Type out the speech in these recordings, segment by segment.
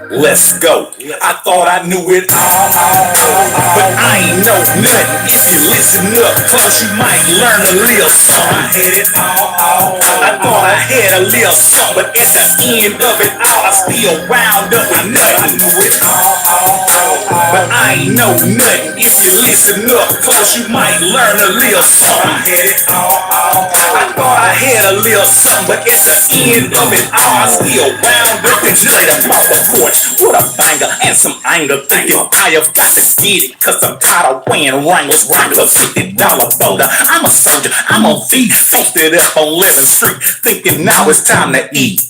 Let's go. I thought I knew it all, but I ain't know nothing. If you listen up close, you might learn a little something. I had it all. I thought I had a little something, but at the end of it all, I still wound up with nothing. I knew it all, but I ain't know nothing. If you listen up close, you might learn a little something. I had it all. I thought I had a little something, but at the end of it all, I still wound up with nothing. Off the porch with a banger and some anger, thinking I have got to get it, cause I'm tired of wearing Wranglers right for $50 boulder. I'm a soldier, I'm a V, posted up on 11th Street, thinking now it's time to eat.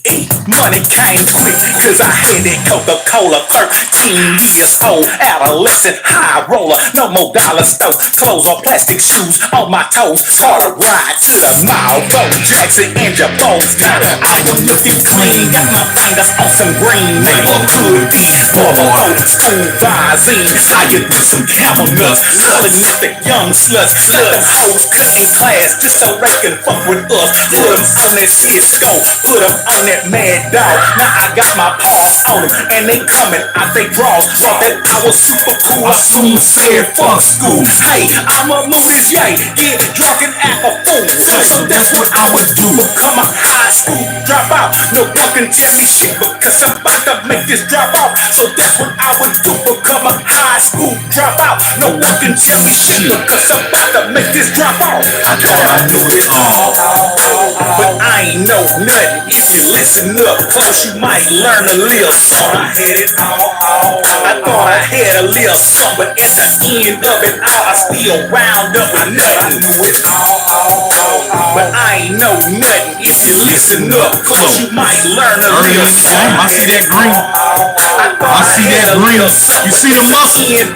Money came quick, cause I had that Coca-Cola, 13 years old, adolescent, high roller, no more dollar store, clothes on plastic shoes on my toes, started ride to the mall, Bo Jackson and your bones, got it, I was looking clean, got my fingers on some green, neighborhood D, Bubble Oak, school visine, I could do some camel nuts, selling at the young sluts, let them hoes cut in class, just so they can fuck with us, put them on that Cisco, put them on that Mad Dog, now I got my paws on them, and they coming out they draws, thought that I was super cool, I soon said fuck school, hey, I'ma move this yay, get drunk and act a fool, so that's what I would do, become a high school dropout, no one can tell me shit, because I'm about to make this drop off, so that's what I would do, become a high school dropout, no one can tell me shit, because I'm about to make this drop off, I thought I knew it all, but I ain't know nothing, if you listen up close, you might learn a little something, I had it all, I thought I had a little something, but at the end of it all, I still wound up with nothing, I knew it all, but I ain't know nothing, if you listen up close, you might learn a little something, I see that green. I see that green. You see the mustard?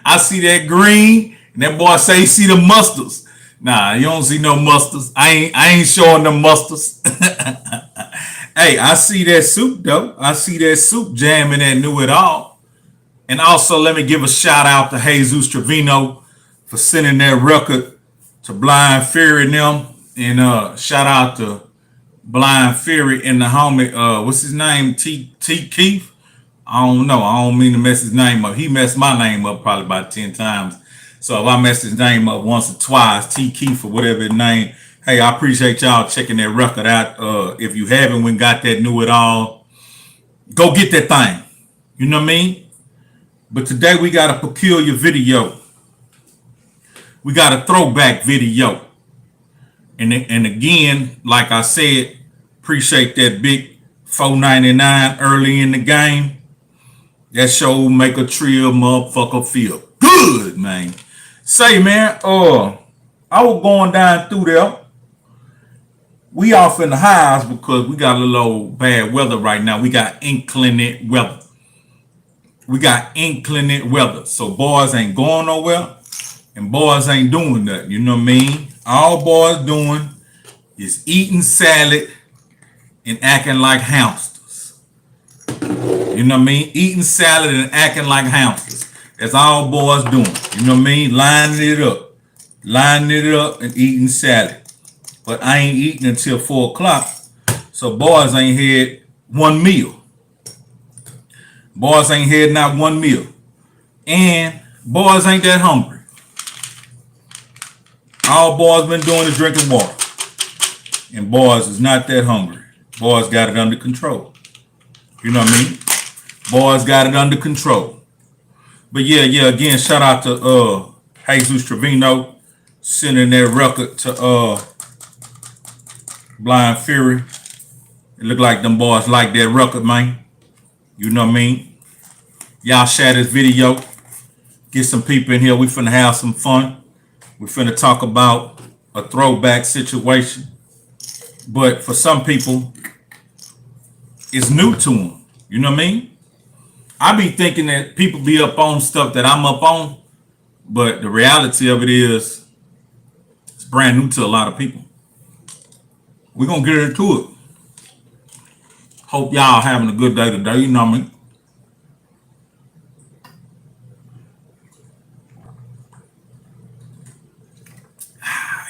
I see that green, and that boy say he see the mustards. Nah, you don't see no mustards. I ain't showing them mustards. Hey, I see that soup though. I see that soup jamming that Knew It All. And also, let me give a shout out to Jesus Trevino for sending that record to Blind Fury and them. And shout out to Blind Fury and the homie, what's his name? T Keith. I don't know. I don't mean to mess his name up. He messed my name up probably about 10 times. So if I messed his name up once or twice, T Keith or whatever his name, hey, I appreciate y'all checking that record out. If you haven't when got that Knew It All, go get that thing. You know what I mean? But today we got a peculiar video. We got a throwback video. And again, like I said, appreciate that big $4.99 early in the game. That show make a Trill motherfucker feel good, man. Say, man, I was going down through there. We off in the highs because we got a little old bad weather right now. We got inclement weather. So boys ain't going nowhere and boys ain't doing nothing. You know what I mean? All boys doing is eating salad and acting like hamsters. You know what I mean? Eating salad and acting like hamsters. That's all boys doing. You know what I mean? Lining it up and eating salad. But I ain't eating until 4 o'clock. So boys ain't had one meal. Boys ain't had not one meal. And boys ain't that hungry. All boys been doing is drinking water. And boys is not that hungry. Boys got it under control. You know what I mean? Boys got it under control. But yeah, again, shout out to Jesus Trevino sending that record to Blind Fury. It look like them boys like that record, man. You know what I mean? Y'all share this video. Get some people in here. We finna have some fun. We finna talk about a throwback situation. But for some people, it's new to them. You know what I mean? I be thinking that people be up on stuff that I'm up on. But the reality of it is, it's brand new to a lot of people. We're going to get into it. Hope y'all having a good day today. You know what I mean?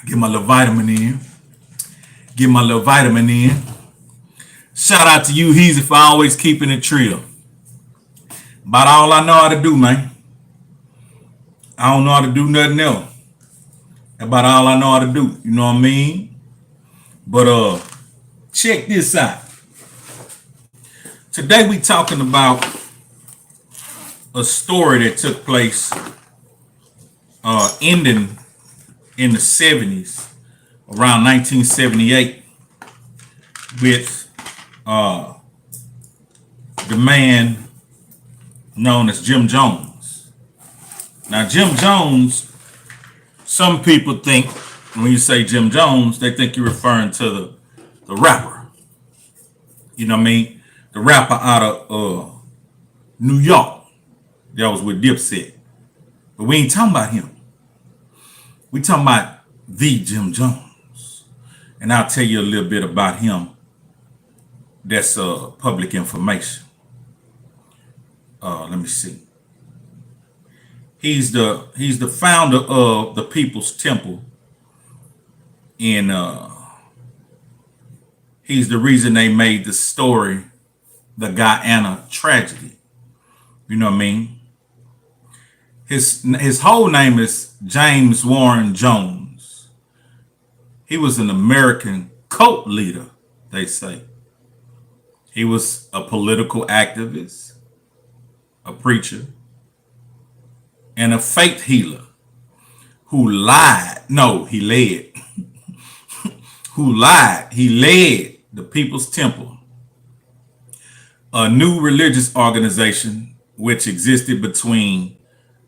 Get my little vitamin in. Shout out to you, Heezy, for always keeping it trill. About all I know how to do, man. I don't know how to do nothing else. About all I know how to do. You know what I mean? But check this out. Today we talking about a story that took place ending in the 70s, around 1978, with the man known as Jim Jones. Now, Jim Jones, some people think when you say Jim Jones, they think you're referring to the rapper. You know what I mean? The rapper out of New York that was with Dipset. But we ain't talking about him. We talking about the Jim Jones. And I'll tell you a little bit about him. That's public information. Let me see. He's the founder of the People's Temple, and he's the reason they made the story the Guyana tragedy. You know what I mean? His whole name is James Warren Jones. He was an American cult leader, they say. He was a political activist, a preacher, and a faith healer who lied. No, he led. Who lied. He led the People's Temple, a new religious organization which existed between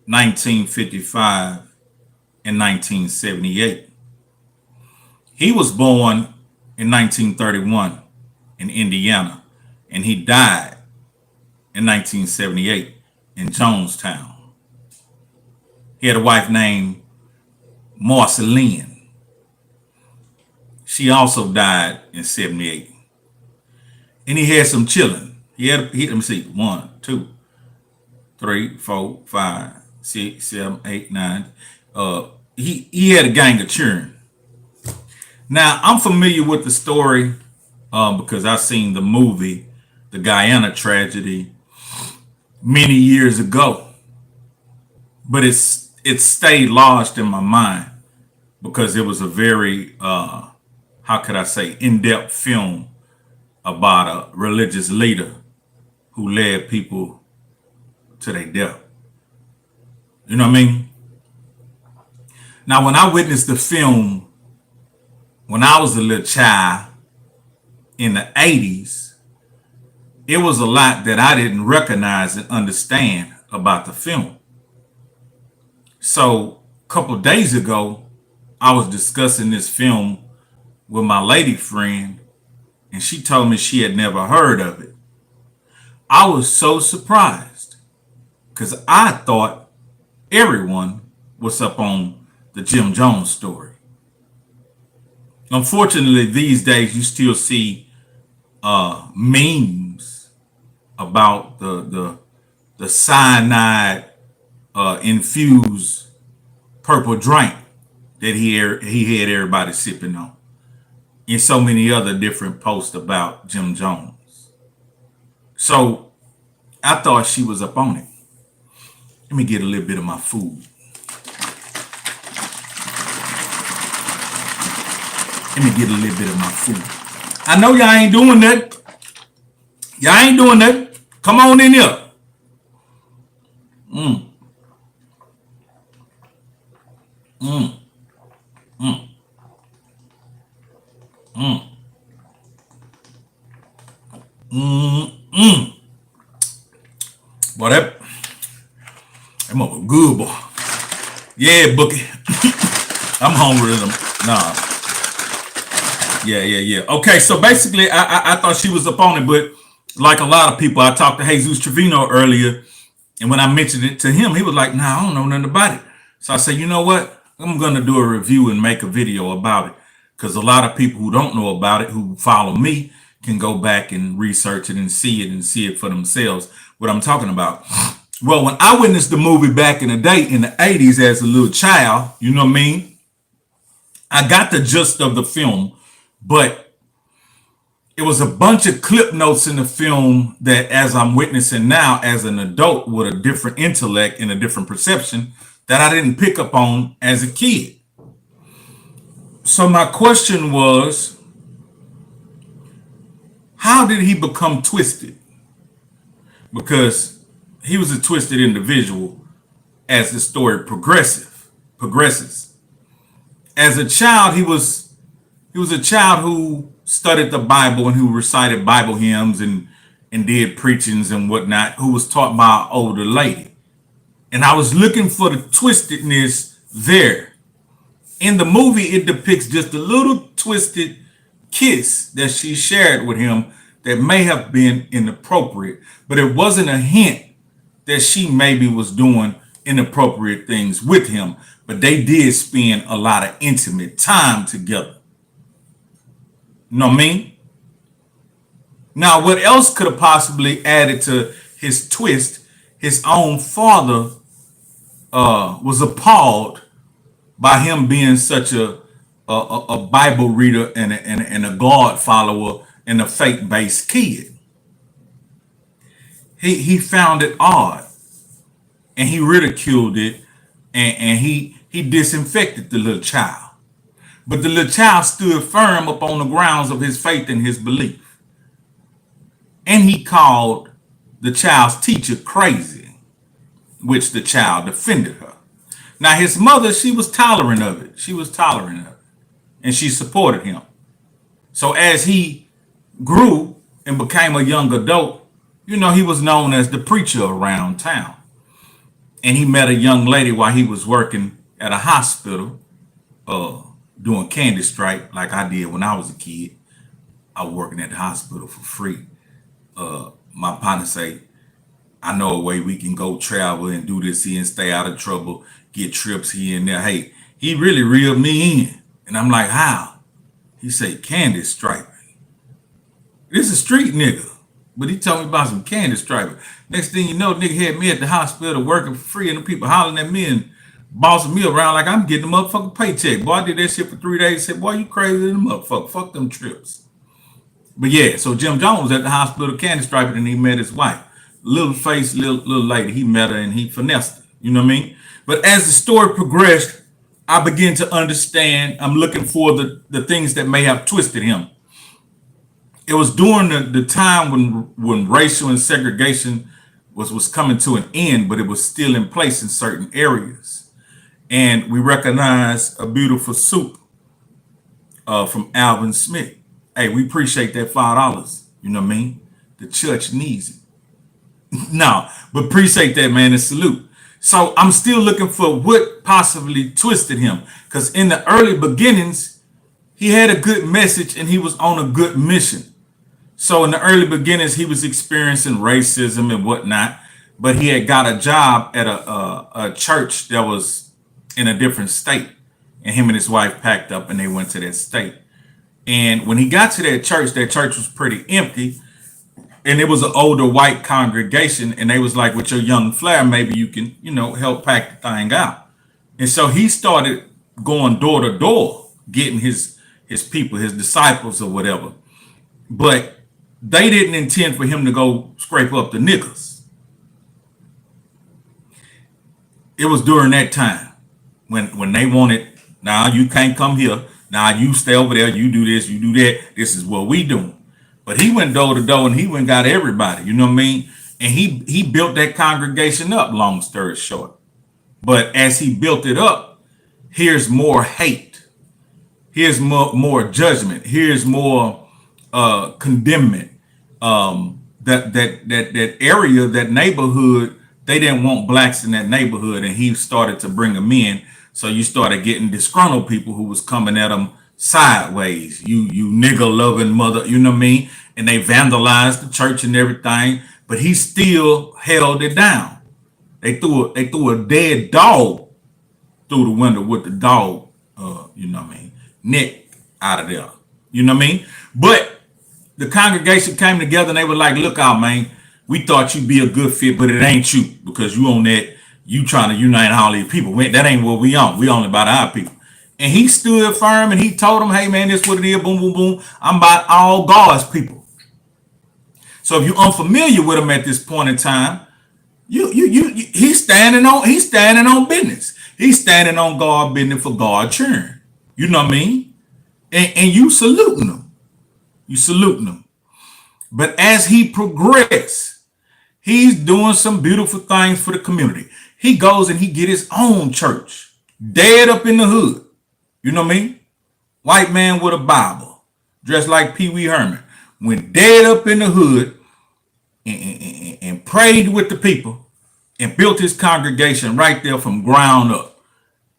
1955 and 1978. He was born in 1931 in Indiana, and he died in 1978 in Jonestown. He had a wife named Marceline. She also died in 78. And he had some children. Let me see, 1, 2, 3, 4, 5, 6, 7, 8, 9. He had a gang of children. Now, I'm familiar with the story because I seen the movie, The Guyana Tragedy, many years ago. But it stayed lodged in my mind because it was a very, how could I say, in-depth film about a religious leader who led people to their death. You know what I mean? Now, when I witnessed the film, when I was a little child in the 80s, it was a lot that I didn't recognize and understand about the film. So a couple of days ago, I was discussing this film with my lady friend, and she told me she had never heard of it. I was so surprised because I thought everyone was up on the Jim Jones story. Unfortunately, these days you still see memes about the cyanide infused purple drink that he had everybody sipping on, and so many other different posts about Jim Jones. So I thought she was up on it. Let me get a little bit of my food. I know y'all ain't doing that. Y'all ain't doing that. Come on in here. Boy, that mother good, boy. Yeah, Bookie. I'm hungry with them. Nah. Yeah. Okay, so basically, I thought she was up on it, but like a lot of people, I talked to Jesus Trevino earlier, and when I mentioned it to him, he was like, nah, I don't know nothing about it. So I said, you know what? I'm going to do a review and make a video about it, because a lot of people who don't know about it, who follow me, can go back and research it and see it for themselves, what I'm talking about. Well, when I witnessed the movie back in the day, in the 80s, as a little child, you know what I mean? I got the gist of the film, but it was a bunch of clip notes in the film that, as I'm witnessing now as an adult with a different intellect and a different perception, that I didn't pick up on as a kid. So my question was, how did he become twisted? Because he was a twisted individual as the story progresses. As a child, he was a child who studied the Bible and who recited Bible hymns and did preachings and whatnot, who was taught by an older lady. And I was looking for the twistedness there. In the movie, it depicts just a little twisted kiss that she shared with him that may have been inappropriate, but it wasn't a hint that she maybe was doing inappropriate things with him, but they did spend a lot of intimate time together. You know what I mean? Now, what else could have possibly added to his twist? His own father was appalled by him being such a Bible reader and a God follower and a faith-based kid. He found it odd, and he ridiculed it, and he disinfected the little child. But the little child stood firm upon the grounds of his faith and his belief. And he called the child's teacher crazy, which the child defended her. Now, his mother, she was tolerant of it. And she supported him. So as he grew and became a young adult, he was known as the preacher around town. And he met a young lady while he was working at a hospital, doing candy stripe like I did when I was a kid. I was working at the hospital for free. My partner say, I know a way we can go travel and do this here and stay out of trouble, get trips here and there. Hey, he really reeled me in. And I'm like, how? He say, candy striping. This is a street nigga. But he told me about some candy striping. Next thing you know, nigga had me at the hospital working for free and the people hollering at me and bossing me around like I'm getting a motherfucking paycheck. Boy, I did that shit for 3 days. Said, boy, you crazy than a motherfucker. Fuck them trips. But yeah, so Jim Jones was at the hospital candy striping and he met his wife. Little face, little lady. He met her and he finessed her. You know what I mean? But as the story progressed, I began to understand. I'm looking for the things that may have twisted him. It was during the time when racial and segregation was coming to an end, but it was still in place in certain areas. And we recognized a beautiful soup from Alvin Smith. Hey, we appreciate that $5. You know what I mean? The church needs it. No, but appreciate that, man, and salute. So I'm still looking for what possibly twisted him. Because in the early beginnings, he had a good message and he was on a good mission. So in the early beginnings, he was experiencing racism and whatnot, but he had got a job at a church that was in a different state. And him and his wife packed up and they went to that state. And when he got to that church was pretty empty. And it was an older white congregation. And they was like, with your young flair, maybe you can, help pack the thing out. And so he started going door to door, getting his people, his disciples or whatever. But they didn't intend for him to go scrape up the niggas. It was during that time when they wanted, now you can't come here. Now you stay over there. You do this, you do that. This is what we doing. But he went door to door and he went and got everybody. You know what I mean? And he built that congregation up, long story short. But as he built it up, here's more hate. Here's more judgment. Here's more condemnment. That area, that neighborhood, they didn't want blacks in that neighborhood, and he started to bring them in. So you started getting disgruntled people who was coming at him sideways. You nigger loving mother, you know what I mean? And they vandalized the church and everything, but he still held it down. They threw a dead dog through the window with the dog, neck out of there. You know what I mean? But the congregation came together and they were like, look out, man, we thought you'd be a good fit, but it ain't you because you on that, you trying to unite all these people. That ain't what we on. We only about our people. And he stood firm and he told them, hey man, this is what it is, boom, boom, boom. I'm about all God's people. So if you're unfamiliar with him at this point in time, he's standing on business. He's standing on God business for God churn. You know what I mean? And you saluting him. You saluting him. But as he progressed, he's doing some beautiful things for the community. He goes and he get his own church, dead up in the hood. You know what I mean? White man with a Bible, dressed like Pee Wee Herman, went dead up in the hood and prayed with the people and built his congregation right there from ground up.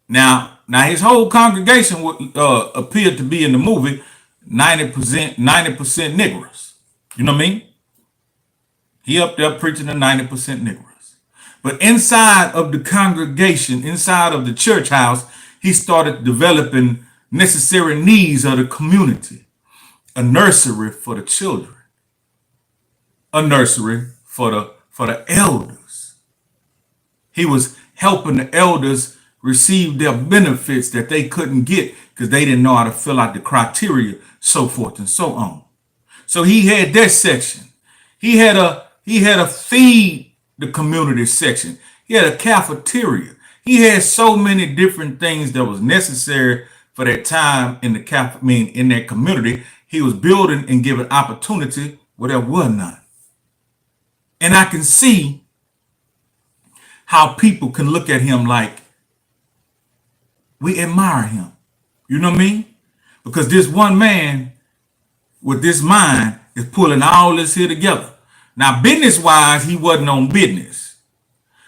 Now his whole congregation would appear to be in the movie 90% Negroes. You know what I mean? He up there preaching to 90% Negroes. But inside of the congregation, inside of the church house, he started developing necessary needs of the community. A nursery for the children. A nursery for the elders. He was helping the elders receive their benefits that they couldn't get because they didn't know how to fill out the criteria, so forth and so on. So he had that section. He had a feed the community section. He had a cafeteria. He had so many different things that was necessary for that time in in that community. He was building and giving opportunity where there was none. And I can see how people can look at him like we admire him. You know what I mean? Because this one man with this mind is pulling all this here together. Now, business-wise, he wasn't on business.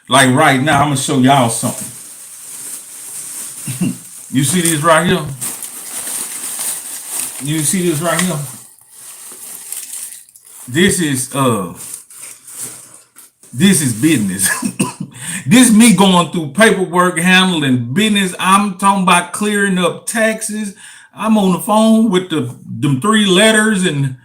Like right now, I'm going to show y'all something. You see this right here? You see this right here? This is business. This me going through paperwork, handling business. I'm talking about clearing up taxes. I'm on the phone with them 3 letters and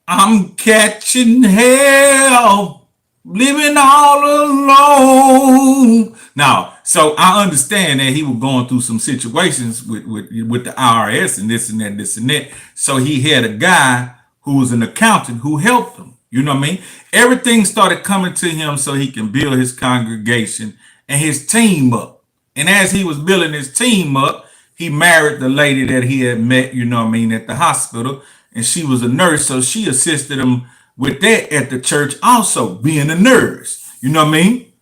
I'm catching hell, living all alone. Now, so I understand that he was going through some situations with the IRS and this and that. So he had a guy who was an accountant who helped him. You know what I mean? Everything started coming to him so he can build his congregation and his team up. And as he was building his team up, he married the lady that he had met, you know what I mean, at the hospital. And she was a nurse, so she assisted him with that at the church also, being a nurse. You know what I mean?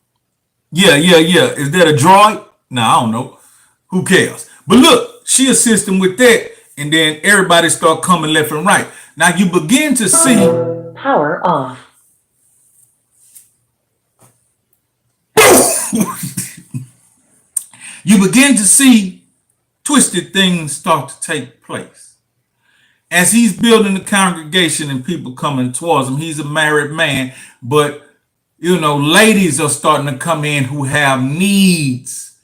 Yeah. Is that a droid? No, I don't know. Who cares? But look, she assisted him with that, and then everybody start coming left and right. Now you begin to see... Power off. You begin to see twisted things start to take place. As he's building the congregation and people coming towards him, he's a married man, but you know, ladies are starting to come in who have needs.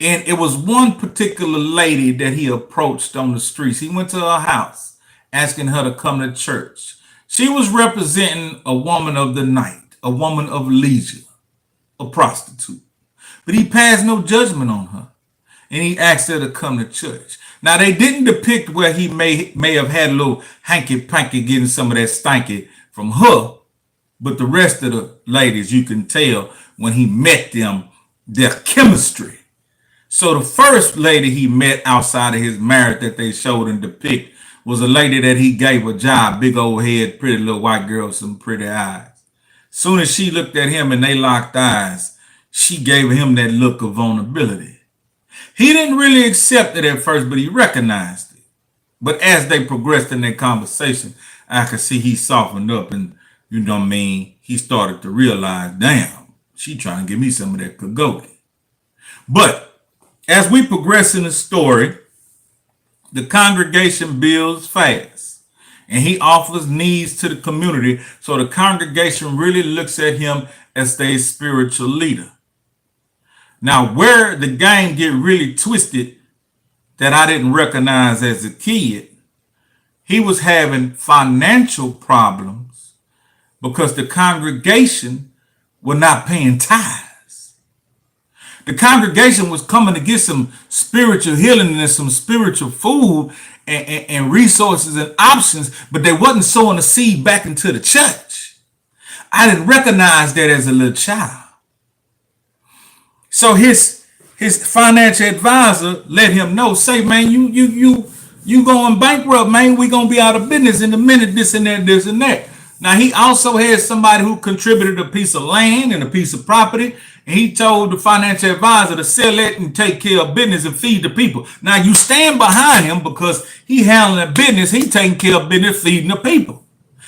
And it was one particular lady that he approached on the streets. He went to her house asking her to come to church. She was representing a woman of the night, a woman of leisure, a prostitute. But he passed no judgment on her. And he asked her to come to church. Now, they didn't depict where he may have had a little hanky-panky getting some of that stanky from her. But the rest of the ladies, you can tell when he met them, their chemistry. So the first lady he met outside of his marriage that they showed and depict was a lady that he gave a job, big old head, pretty little white girl with some pretty eyes. Soon as she looked at him and they locked eyes, she gave him that look of vulnerability. He didn't really accept it at first, but he recognized it. But as they progressed in their conversation, I could see he softened up and, you know what I mean, he started to realize, damn, she trying to give me some of that kagoki. But as we progress in the story, the congregation builds fast and he offers needs to the community. So the congregation really looks at him as their spiritual leader. Now, where the game get really twisted that I didn't recognize as a kid, he was having financial problems because the congregation were not paying tithes. The congregation was coming to get some spiritual healing and some spiritual food and resources and options, but they wasn't sowing the seed back into the church. I didn't recognize that as a little child. So his financial advisor let him know, say, man, you going bankrupt, man. We gonna be out of business in a minute, this and that, this and that. Now he also had somebody who contributed a piece of land and a piece of property, and he told the financial advisor to sell it and take care of business and feed the people. Now you stand behind him because he handling business, he taking care of business, feeding the people.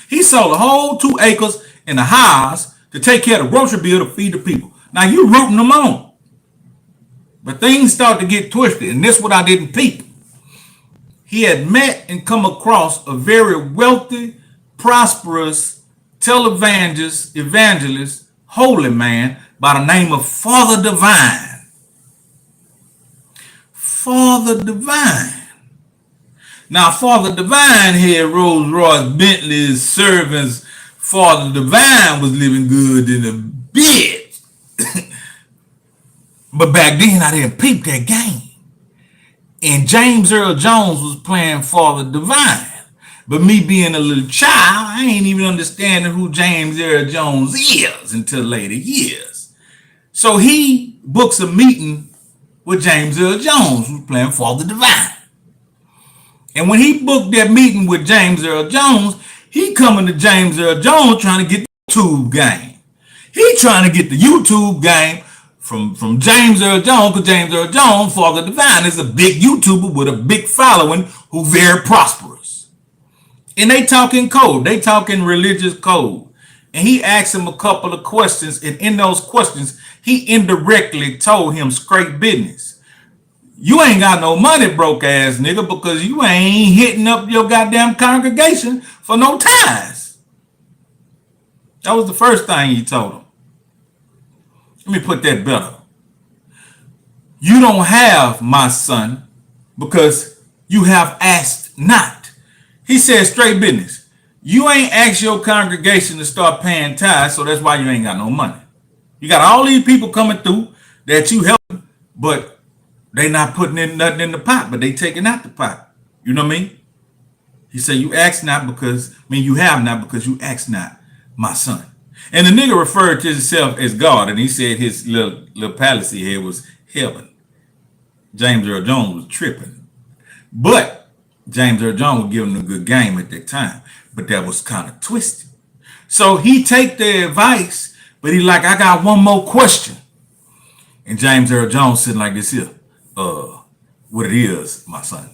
He sold a whole 2 acres and a house to take care of the grocery bill to feed the people. Now you rooting them on. But things start to get twisted, and this is what I didn't peep. He had met and come across a very wealthy, prosperous evangelist, holy man by the name of Father Divine. Father Divine. Now, Father Divine had Rolls Royce, Bentley's, servants. Father Divine was living good in a bit. But back then, I didn't peep that game. And James Earl Jones was playing Father Divine. But me being a little child, I ain't even understanding who James Earl Jones is until later years. So he books a meeting with James Earl Jones, who's playing Father Divine. And when he booked that meeting with James Earl Jones, he coming to James Earl Jones trying to get the YouTube game. He trying to get the YouTube game from James Earl Jones, because James Earl Jones, Father Divine, is a big YouTuber with a big following who very prosperous. And they talking code. They talking religious code. And he asked him a couple of questions. And in those questions, he indirectly told him straight business. You ain't got no money, broke ass nigga, because you ain't hitting up your goddamn congregation for no tithes. That was the first thing he told him. Let me put that better. You don't have, my son, because you have asked not. He said straight business. You ain't asked your congregation to start paying tithes, so that's why you ain't got no money. You got all these people coming through that you helping, but they not putting in nothing in the pot, but they taking out the pot. You know what I mean? He said you ask not because, you have not because you ask not, my son. And the nigga referred to himself as God, and he said his little palace he had was heaven. James Earl Jones was tripping. But James Earl Jones was giving him a good game at that time. But that was kind of twisted. So he take the advice, but he like, I got one more question. And James Earl Jones sitting like this here. What it is, my son.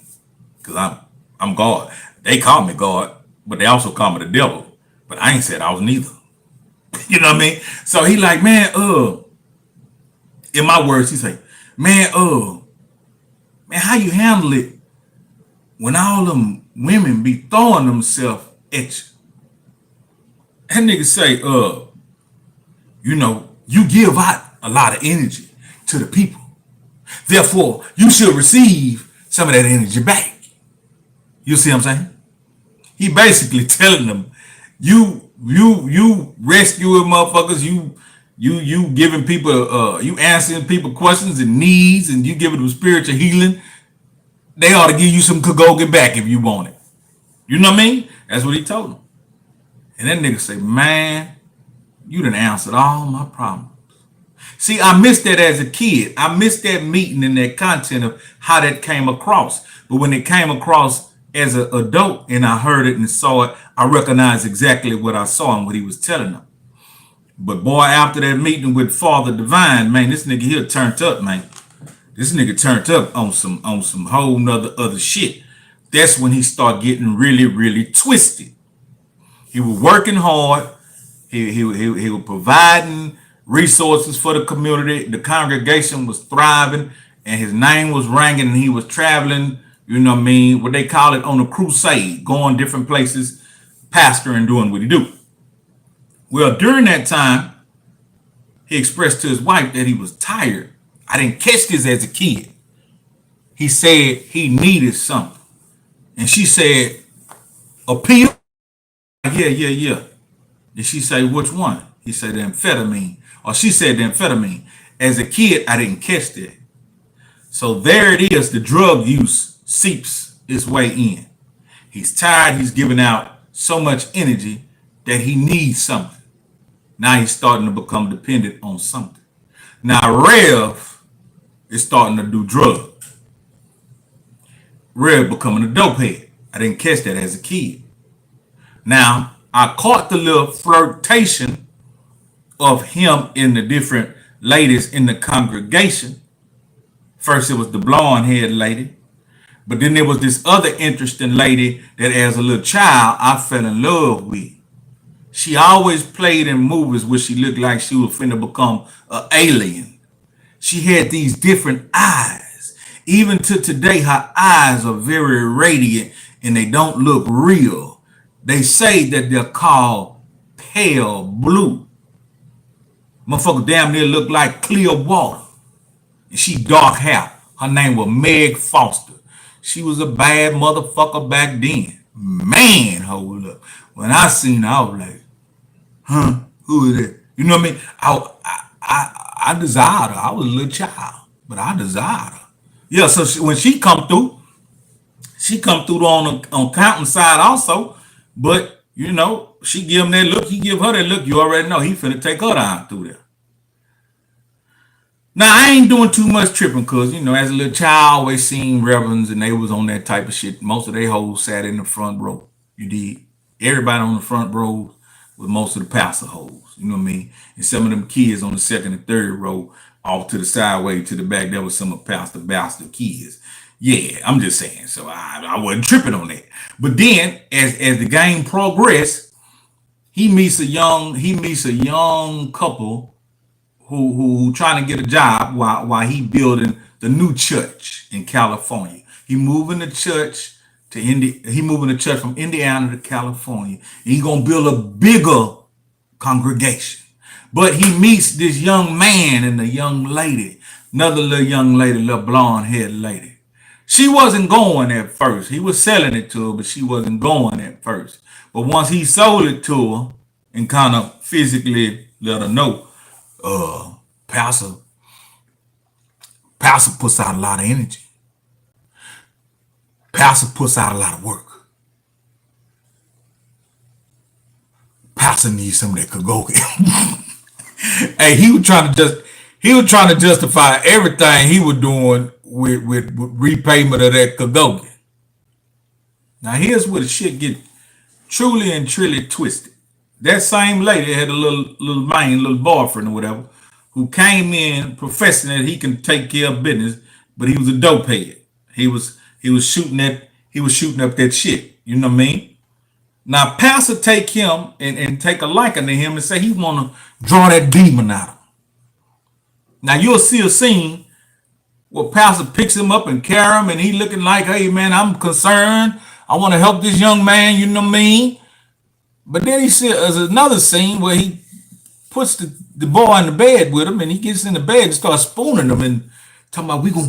Because I'm God. They call me God, but they also call me the devil. But I ain't said I was neither. You know what I mean? So he like, man, in my words, he say, man, how you handle it when all them women be throwing themselves at you? That nigga say, you give out a lot of energy to the people. Therefore, you should receive some of that energy back. You see what I'm saying? He basically telling them, you rescuing motherfuckers, you giving people, you answering people questions and needs, and you giving them spiritual healing. They ought to give you some Kencade back if you want it. You know what I mean? That's what he told him. And that nigga say, man, you done answered all my problems. See, I missed that as a kid. I missed that meeting and that content of how that came across. But when it came across as an adult and I heard it and saw it, I recognized exactly what I saw and what he was telling them. But boy, after that meeting with Father Divine, man, this nigga here turned up, man. This nigga turned up on some whole nother other shit. That's when he started getting really, really twisted. He was working hard. He was providing resources for the community. The congregation was thriving, and his name was ringing, and he was traveling, you know what I mean, what they call it, on a crusade, going different places, pastoring, doing what he do. Well, during that time, he expressed to his wife that he was tired. I didn't catch this as a kid. He said he needed something. And she said, a pill? Yeah. And she said, which one? He said, the amphetamine. Or she said, the amphetamine. As a kid, I didn't catch that. So there it is. The drug use seeps its way in. He's tired. He's giving out so much energy that he needs something. Now he's starting to become dependent on something. Now Rev is starting to do drugs. Rev becoming a dope head. I didn't catch that as a kid. Now I caught the little flirtation of him in the different ladies in the congregation. First it was the blonde haired lady. But then there was this other interesting lady that as a little child I fell in love with. She always played in movies where she looked like she was finna become an alien. She had these different eyes. Even to today, her eyes are very radiant and they don't look real. They say that they're called pale blue. Motherfucker damn near look like clear water. And she dark hair. Her name was Meg Foster. She was a bad motherfucker back then. Man, hold up. When I seen her, I was like, who is that? You know what I mean? I desired her. I was a little child, but I desired her. Yeah, so when she come through on counting side also. But, you know, she give him that look. He give her that look. You already know he finna take her down through there. Now, I ain't doing too much tripping because, you know, as a little child, I always seen reverends and they was on that type of shit. Most of they hoes sat in the front row. You did. Everybody on the front row was most of the pastor hoes. You know what I mean? And some of them kids on the second and third row off to the sideway to the back, that was some of Pastor Bastard kids. Yeah, I'm just saying. So I wasn't tripping on that. But then as the game progressed, he meets a young couple who trying to get a job while he building the new church in California. He moving the church from Indiana to California. And he gonna build a bigger congregation. But he meets this young man and a young lady, another little young lady, little blonde haired lady. She wasn't going at first. He was selling it to her, but she wasn't going at first. But once he sold it to her and kind of physically let her know, Pastor puts out a lot of energy. Pastor puts out a lot of work. Pastor needs somebody that could go get. Hey, he was trying to justify everything he was doing with repayment of that Cagogan. Now here's where the shit get truly and trilly twisted. That same lady had a little boyfriend or whatever, who came in professing that he can take care of business, but he was a dope head. He was shooting up that shit. You know what I mean? Now Pastor take him and take a liking to him and say he want to draw that demon out of him. Now you'll see a scene where Pastor picks him up and carry him, and he looking like, hey man, I'm concerned. I want to help this young man. You know what I mean? But then there's another scene where he puts the boy in the bed with him, and he gets in the bed and starts spooning him and talking about, we're gonna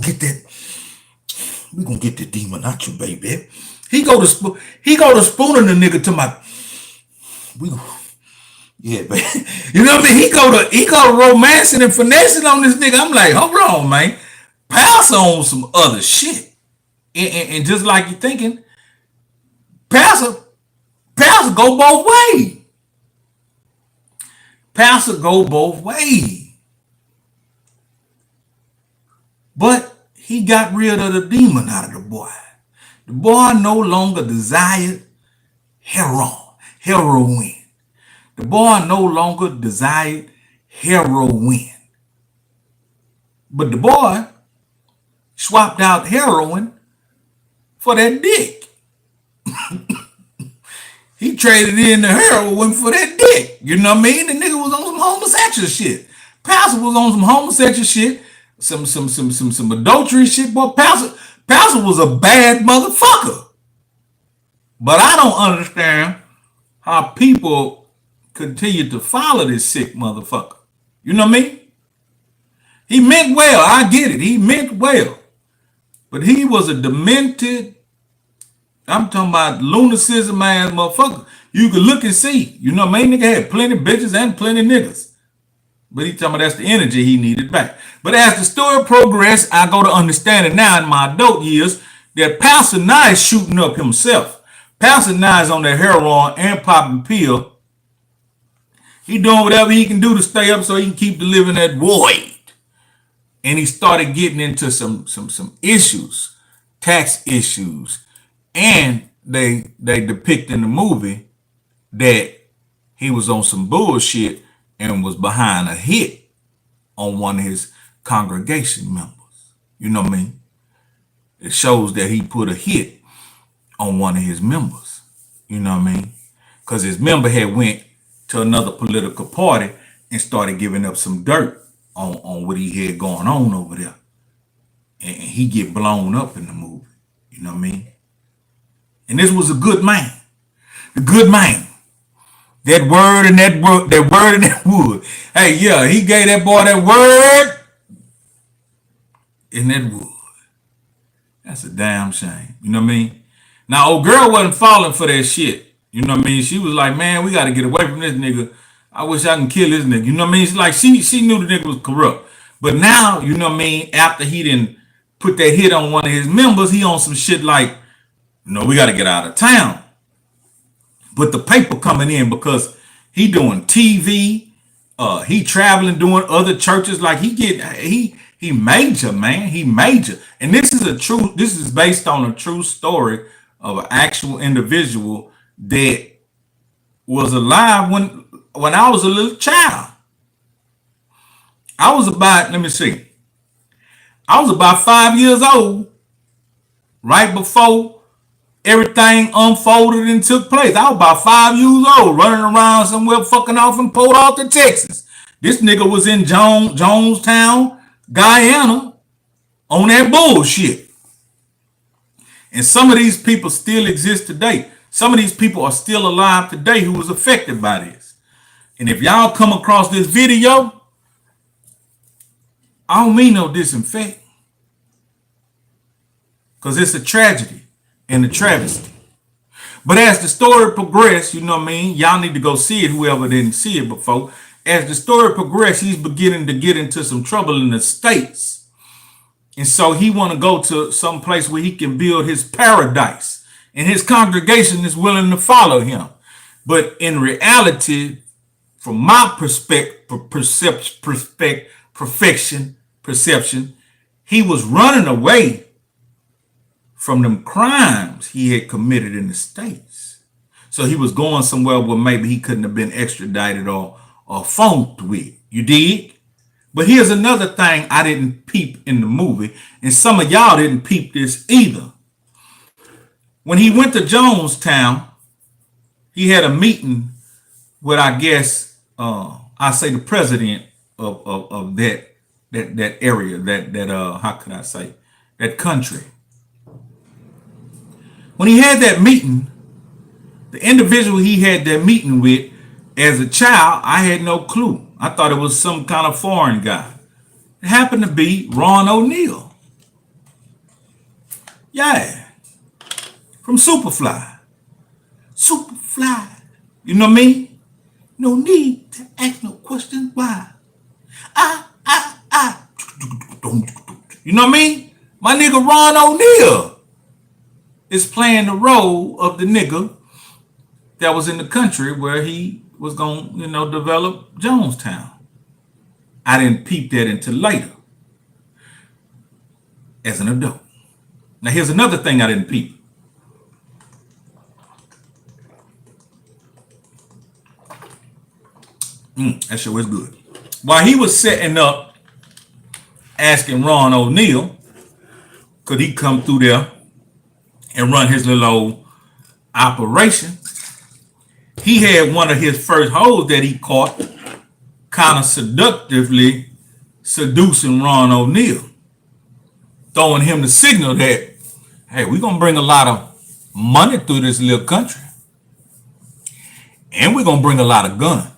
get the demon out you, baby. He go to spooning the nigga to my yeah, baby. You know what I mean? He go to romancing and finessing on this nigga. I'm like, hold on, man. Pastor on some other shit. And just like you thinking, Pastor go both ways. Pastor go both ways. But he got rid of the demon out of the boy. The boy no longer desired heroin. The boy no longer desired heroin. But the boy swapped out heroin for that dick. He traded in the heroin for that dick. You know what I mean? The nigga was on some homosexual shit. Pastor was on some homosexual shit, some adultery shit. Boy, Pastor was a bad motherfucker. But I don't understand how people continue to follow this sick motherfucker. You know what I mean? He meant well. I get it. He meant well. But he was a demented, I'm talking about lunacism ass motherfucker. You could look and see. You know what I mean? Nigga had plenty of bitches and plenty of niggas. But he talking about that's the energy he needed back. But as the story progressed, I go to understanding now in my adult years that Pastor Nye is shooting up himself. Pastor Nye is on the Heron and popping pill. He doing whatever he can do to stay up so he can keep delivering that void. And he started getting into some issues, tax issues, and they depict in the movie that he was on some bullshit and was behind a hit on one of his congregation members. You know what I mean? It shows that he put a hit on one of his members. You know what I mean? Because his member had went to another political party and started giving up some dirt on what he had going on over there. And he get blown up in the movie. You know what I mean? And this was a good man. A good man. That word and that word and that wood. Hey, yeah, he gave that boy that word and that wood. That's a damn shame. You know what I mean? Now, old girl wasn't falling for that shit. You know what I mean? She was like, man, we got to get away from this nigga. I wish I can kill this nigga. You know what I mean? It's like she knew the nigga was corrupt. But now, you know what I mean? After he didn't put that hit on one of his members, he on some shit like, we got to get out of town. But the paper coming in because he doing TV, he traveling, doing other churches. Like he major, man. He major. And this is based on a true story of an actual individual that was alive when I was a little child. I was about 5 years old, right before everything unfolded and took place. I was about 5 years old, running around somewhere fucking off in Port Arthur, Texas. This nigga was in Jonestown, Guyana, on that bullshit. And some of these people still exist today. Some of these people are still alive today who was affected by this. And if y'all come across this video, I don't mean no disinfect. Because it's a tragedy and a travesty. But as the story progressed, you know what I mean? Y'all need to go see it, whoever didn't see it before. As the story progressed, he's beginning to get into some trouble in the States. And so he want to go to some place where he can build his paradise. And his congregation is willing to follow him. But in reality, from my perception, he was running away from them crimes he had committed in the States. So he was going somewhere where maybe he couldn't have been extradited or funked with. You dig? But here's another thing I didn't peep in the movie, and some of y'all didn't peep this either. When he went to Jonestown, he had a meeting with, I guess, I say the president of that area, how could I say, that country. When he had that meeting, the individual he had that meeting with, as a child, I had no clue. I thought it was some kind of foreign guy. It happened to be Ron O'Neal. Yeah. From Superfly. Superfly. You know what I mean? No need to ask no questions why. You know what I mean? My nigga Ron O'Neal is playing the role of the nigga that was in the country where he was going to, develop Jonestown. I didn't peep that until later as an adult. Now here's another thing I didn't peep. That shit was good. While he was setting up, asking Ron O'Neal, could he come through there and run his little old operation, he had one of his first hoes that he caught kind of seductively seducing Ron O'Neal, throwing him the signal that, hey, we're going to bring a lot of money through this little country. And we're going to bring a lot of guns.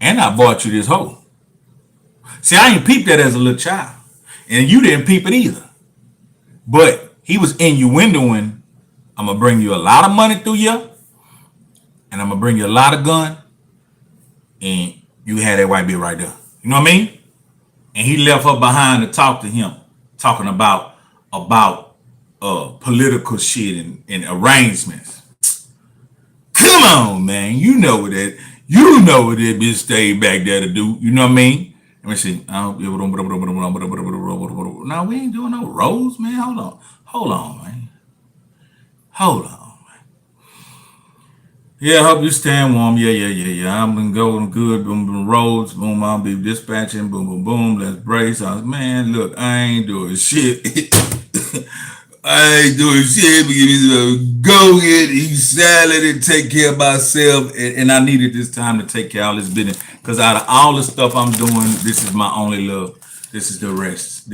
And I bought you this hoe. See, I ain't peeped that as a little child. And you didn't peep it either. But he was innuendoing, I'm going to bring you a lot of money through you. And I'm going to bring you a lot of gun. And You had that white bitch right there. You know what I mean? And he left her behind to talk to him, talking about political shit and arrangements. Come on, man. You know what that bitch stayed back there to do. You know what I mean? Let me see. No, we ain't doing no roles, man. Hold on, man. Hold on. Yeah, hope you staying warm. Yeah. I'm been going good. Boom, boom, roads. Boom, I'll be dispatching. Boom, boom, boom. Let's brace. Man, look, I ain't doing shit. I ain't doing shit. Go get, eat salad, and take care of myself. And I needed this time to take care of all this business. Because out of all the stuff I'm doing, this is my only love. This is the rest.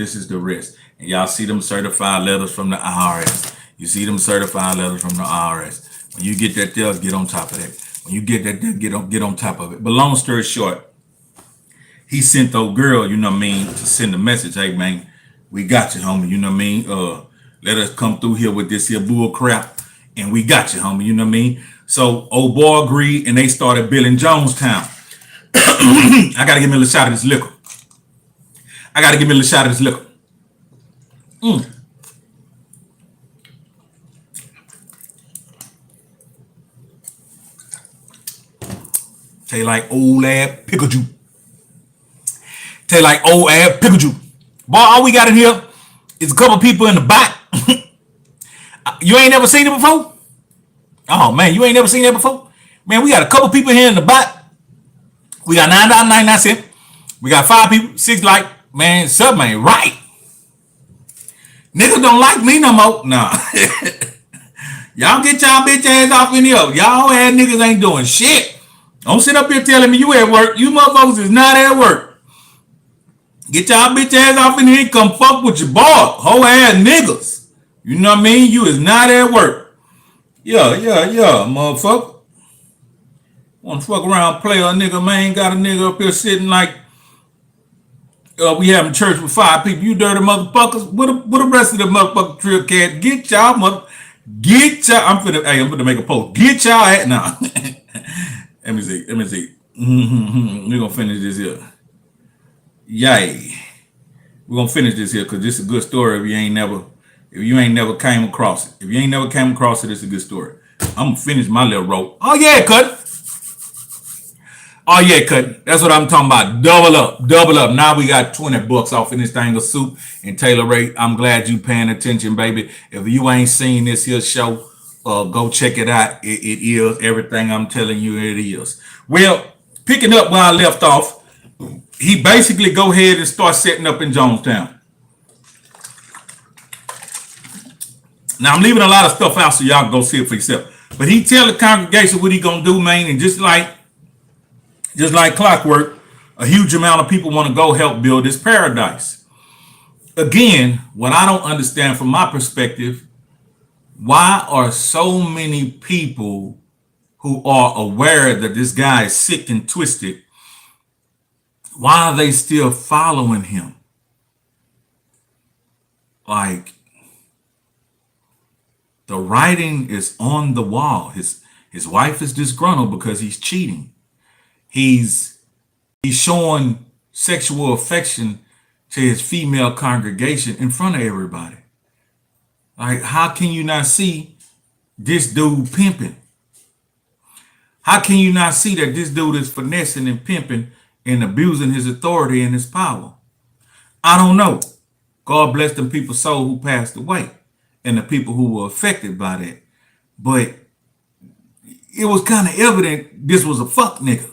And y'all see them certified letters from the IRS. You see them certified letters from the IRS. When you get that there, get on top of that. When you get that there, get on top of it. But long story short, he sent old girl, you know what I mean, to send a message. Hey, man, we got you, homie. You know what I mean? Let us come through here with this here bull crap, and we got you, homie. You know what I mean? So old boy agreed, and they started building Jonestown. I got to give me a little shot of this liquor. Taste like old ass pickle juice. Boy, all we got in here is a couple people in the back. You ain't never seen it before? Oh, man, you ain't never seen that before? Man, we got a couple people here in the back. We got $9.99. We got 5 people, 6 like, man, something ain't right. Niggas don't like me no more. Nah. Y'all get y'all bitch ass off in here. Y'all ass niggas ain't doing shit. Don't sit up here telling me you at work. You motherfuckers is not at work. Get y'all bitch ass off in here and come fuck with your boy. Whole ass niggas. You know what I mean? You is not at work. Yeah, motherfucker. Want to fuck around, play a nigga, man. Got a nigga up here sitting like we having church with 5 people. You dirty motherfuckers. What the rest of the motherfucking Trillgear? Get y'all I'm finna make a post. Get y'all at now. Let me see. We're gonna finish this here. Yay. We're gonna finish this here because this is a good story if you ain't never came across it. If you ain't never came across it, it's a good story. I'm gonna finish my little rope. Oh yeah, cut. That's what I'm talking about. Double up. Now we got $20 off in this thing of soup and Taylor Ray. I'm glad you paying attention, baby. If you ain't seen this here show, go check it out. It is everything I'm telling you it is. Well, picking up where I left off, he basically go ahead and start setting up in Jonestown. Now I'm leaving a lot of stuff out so y'all can go see it for yourself. But he tell the congregation what he gonna do, man, and just like clockwork, a huge amount of people want to go help build this paradise. Again, what I don't understand from my perspective, why are so many people who are aware that this guy is sick and twisted, why are they still following him? Like, the writing is on the wall. His wife is disgruntled because he's cheating. He's showing sexual affection to his female congregation in front of everybody. Like, how can you not see this dude pimping? How can you not see that this dude is finessing and pimping and abusing his authority and his power? I don't know. God bless them people's soul who passed away and the people who were affected by that. But it was kind of evident this was a fuck nigga.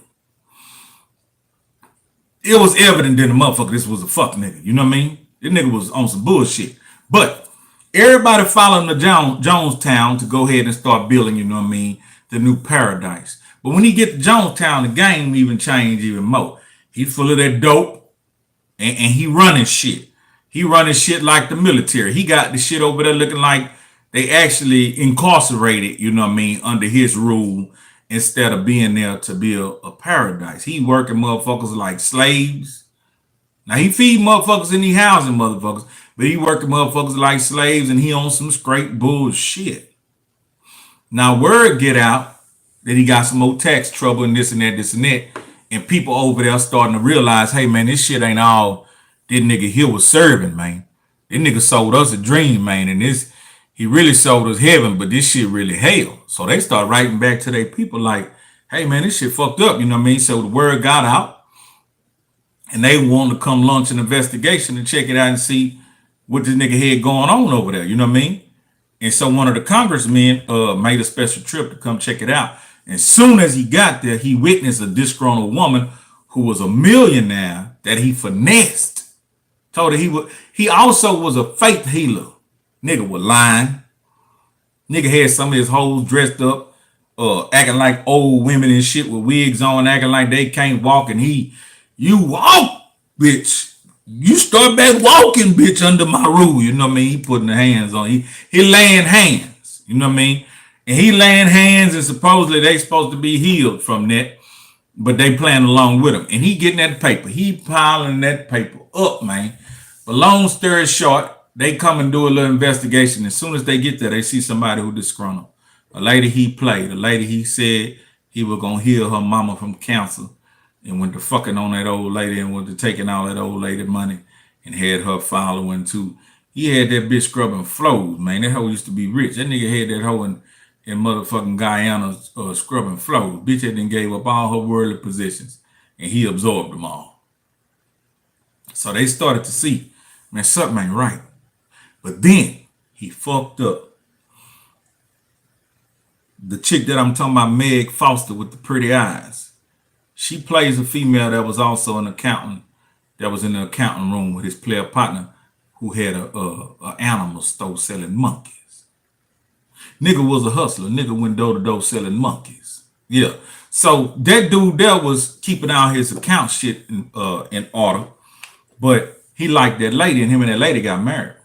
It was evident that the motherfucker, this was a fuck nigga. You know what I mean? This nigga was on some bullshit. But everybody following the Jonestown to go ahead and start building, you know what I mean, the new paradise. But when he get to Jonestown, the game even changed even more. He's full of that dope and he running shit. He running shit like the military. He got the shit over there looking like they actually incarcerated, you know what I mean, under his rule instead of being there to build a paradise. He working motherfuckers like slaves. Now he feed motherfuckers and he housing motherfuckers, but he working motherfuckers like slaves and he on some straight bullshit. Now word get out that he got some more tax trouble and this and that, And people over there starting to realize, hey man, this shit ain't all this nigga here was serving, man. This nigga sold us a dream, man, and this he really sold us heaven, but this shit really hell. So they start writing back to their people like, hey man, this shit fucked up, you know what I mean? So the word got out, and they want to come launch an investigation and check it out and see what this nigga had going on over there, you know what I mean? And so one of the congressmen made a special trip to come check it out. And soon as he got there, he witnessed a disgruntled woman who was a millionaire that he finessed. Told her he also was a faith healer. Nigga was lying. Nigga had some of his hoes dressed up, acting like old women and shit with wigs on, acting like they can't walk. And you walk, bitch. You start back walking, bitch, under my rule. You know what I mean? He putting the hands on. He laying hands. You know what I mean? And he laying hands, and supposedly they supposed to be healed from that, but they playing along with him. And he getting that paper. He piling that paper up, man. But long story short, they come and do a little investigation. As soon as they get there, they see somebody who disgruntled. A lady he played. A lady he said he was going to heal her mama from cancer, and went to fucking on that old lady and went to taking all that old lady money and had her following too. He had that bitch scrubbing flows, man. That hoe used to be rich. That nigga had that hoe in motherfucking Guyana scrubbing flows. Bitch had then gave up all her worldly positions and he absorbed them all. So they started to see, man, something ain't right. But then he fucked up. The chick that I'm talking about, Meg Foster with the pretty eyes, she plays a female that was also an accountant that was in the accounting room with his player partner who had a animal store selling monkeys. Nigga was a hustler. Nigga went door to door selling monkeys. Yeah. So that dude there was keeping all his account shit in order, but he liked that lady, and him and that lady got married.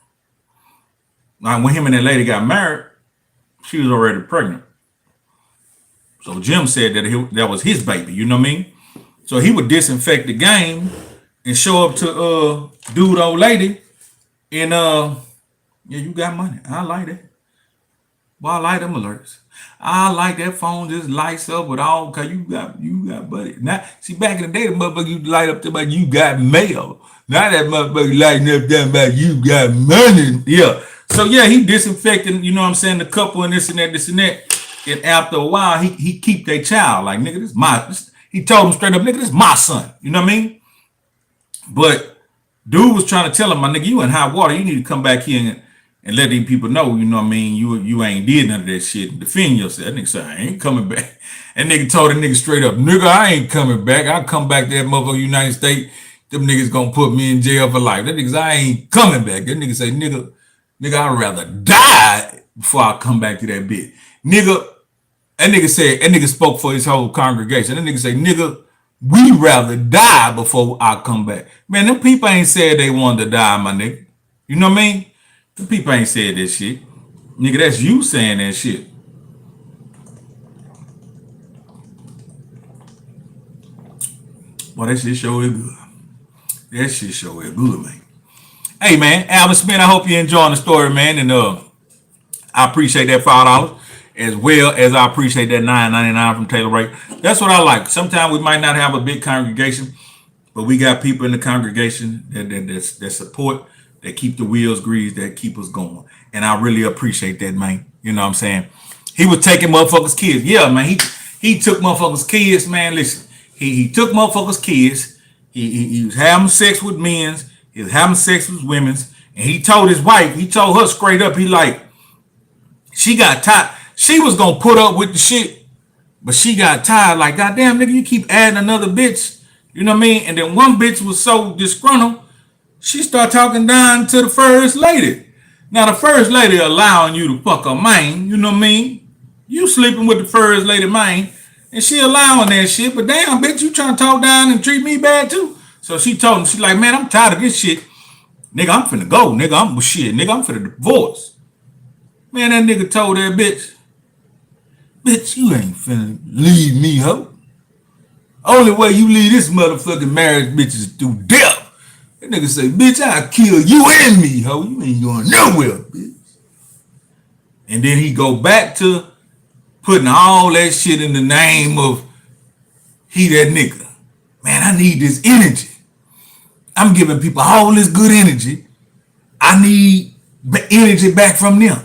Now, when him and that lady got married, she was already pregnant. So Jim said that that was his baby, you know what I mean? So he would disinfect the game and show up to dude old lady and yeah, you got money. I like that. Well, I like them alerts. I like that phone just lights up with all, cause you got buddy. Now, see, back in the day, the motherfucker used to light up to about you got mail. Now that motherfucker lighting up there about you got money. Yeah. So yeah, he disinfecting, you know what I'm saying, the couple and this and that. And after a while, he keep their child. Like, nigga, he told him straight up, nigga, this my son. You know what I mean? But dude was trying to tell him, my nigga, you in hot water. You need to come back here and let these people know, you know what I mean? You ain't did none of that shit and defend yourself. That nigga said, I ain't coming back. That nigga told that nigga straight up, nigga, I ain't coming back. I'll come back to that motherfucker United States. Them niggas gonna put me in jail for life. That nigga said, I ain't coming back. That nigga say, nigga, I'd rather die before I come back to that bitch. Nigga, that nigga spoke for his whole congregation. That nigga say, nigga, we rather die before I come back. Man, them people ain't said they wanted to die, my nigga. You know what I mean? Them people ain't said that shit. Nigga, that's you saying that shit. Boy, that shit sure is good. That shit sure is good, man. Hey, man, Alvin Smith, I hope you're enjoying the story, man. And I appreciate that $5. As well as I appreciate that $9.99 from Taylor Ray. That's what I like. Sometimes we might not have a big congregation, but we got people in the congregation that support, that keep the wheels greased, that keep us going. And I really appreciate that, man. You know what I'm saying? He was taking motherfuckers' kids. Yeah, man. He took motherfuckers' kids, man. Listen, he took motherfuckers' kids. He was having sex with men's. He was having sex with women's. And he told his wife, he told her straight up, he like, she got tired. She was gonna put up with the shit, but she got tired. Like, goddamn, nigga, you keep adding another bitch. You know what I mean? And then one bitch was so disgruntled, she started talking down to the first lady. Now, the first lady allowing you to fuck her man, you know what I mean? You sleeping with the first lady man, and she allowing that shit, but damn, bitch, you trying to talk down and treat me bad too? So she told him, she like, man, I'm tired of this shit. Nigga, I'm finna go. Nigga, I'm finna divorce. Man, that nigga told that bitch, bitch, you ain't finna leave me, ho. Only way you leave this motherfucking marriage, bitch, is through death. That nigga say, bitch, I'll kill you and me, ho. You ain't going nowhere, bitch. And then he go back to putting all that shit in the name of he that nigga. man, I need this energy. I'm giving people all this good energy. I need energy back from them.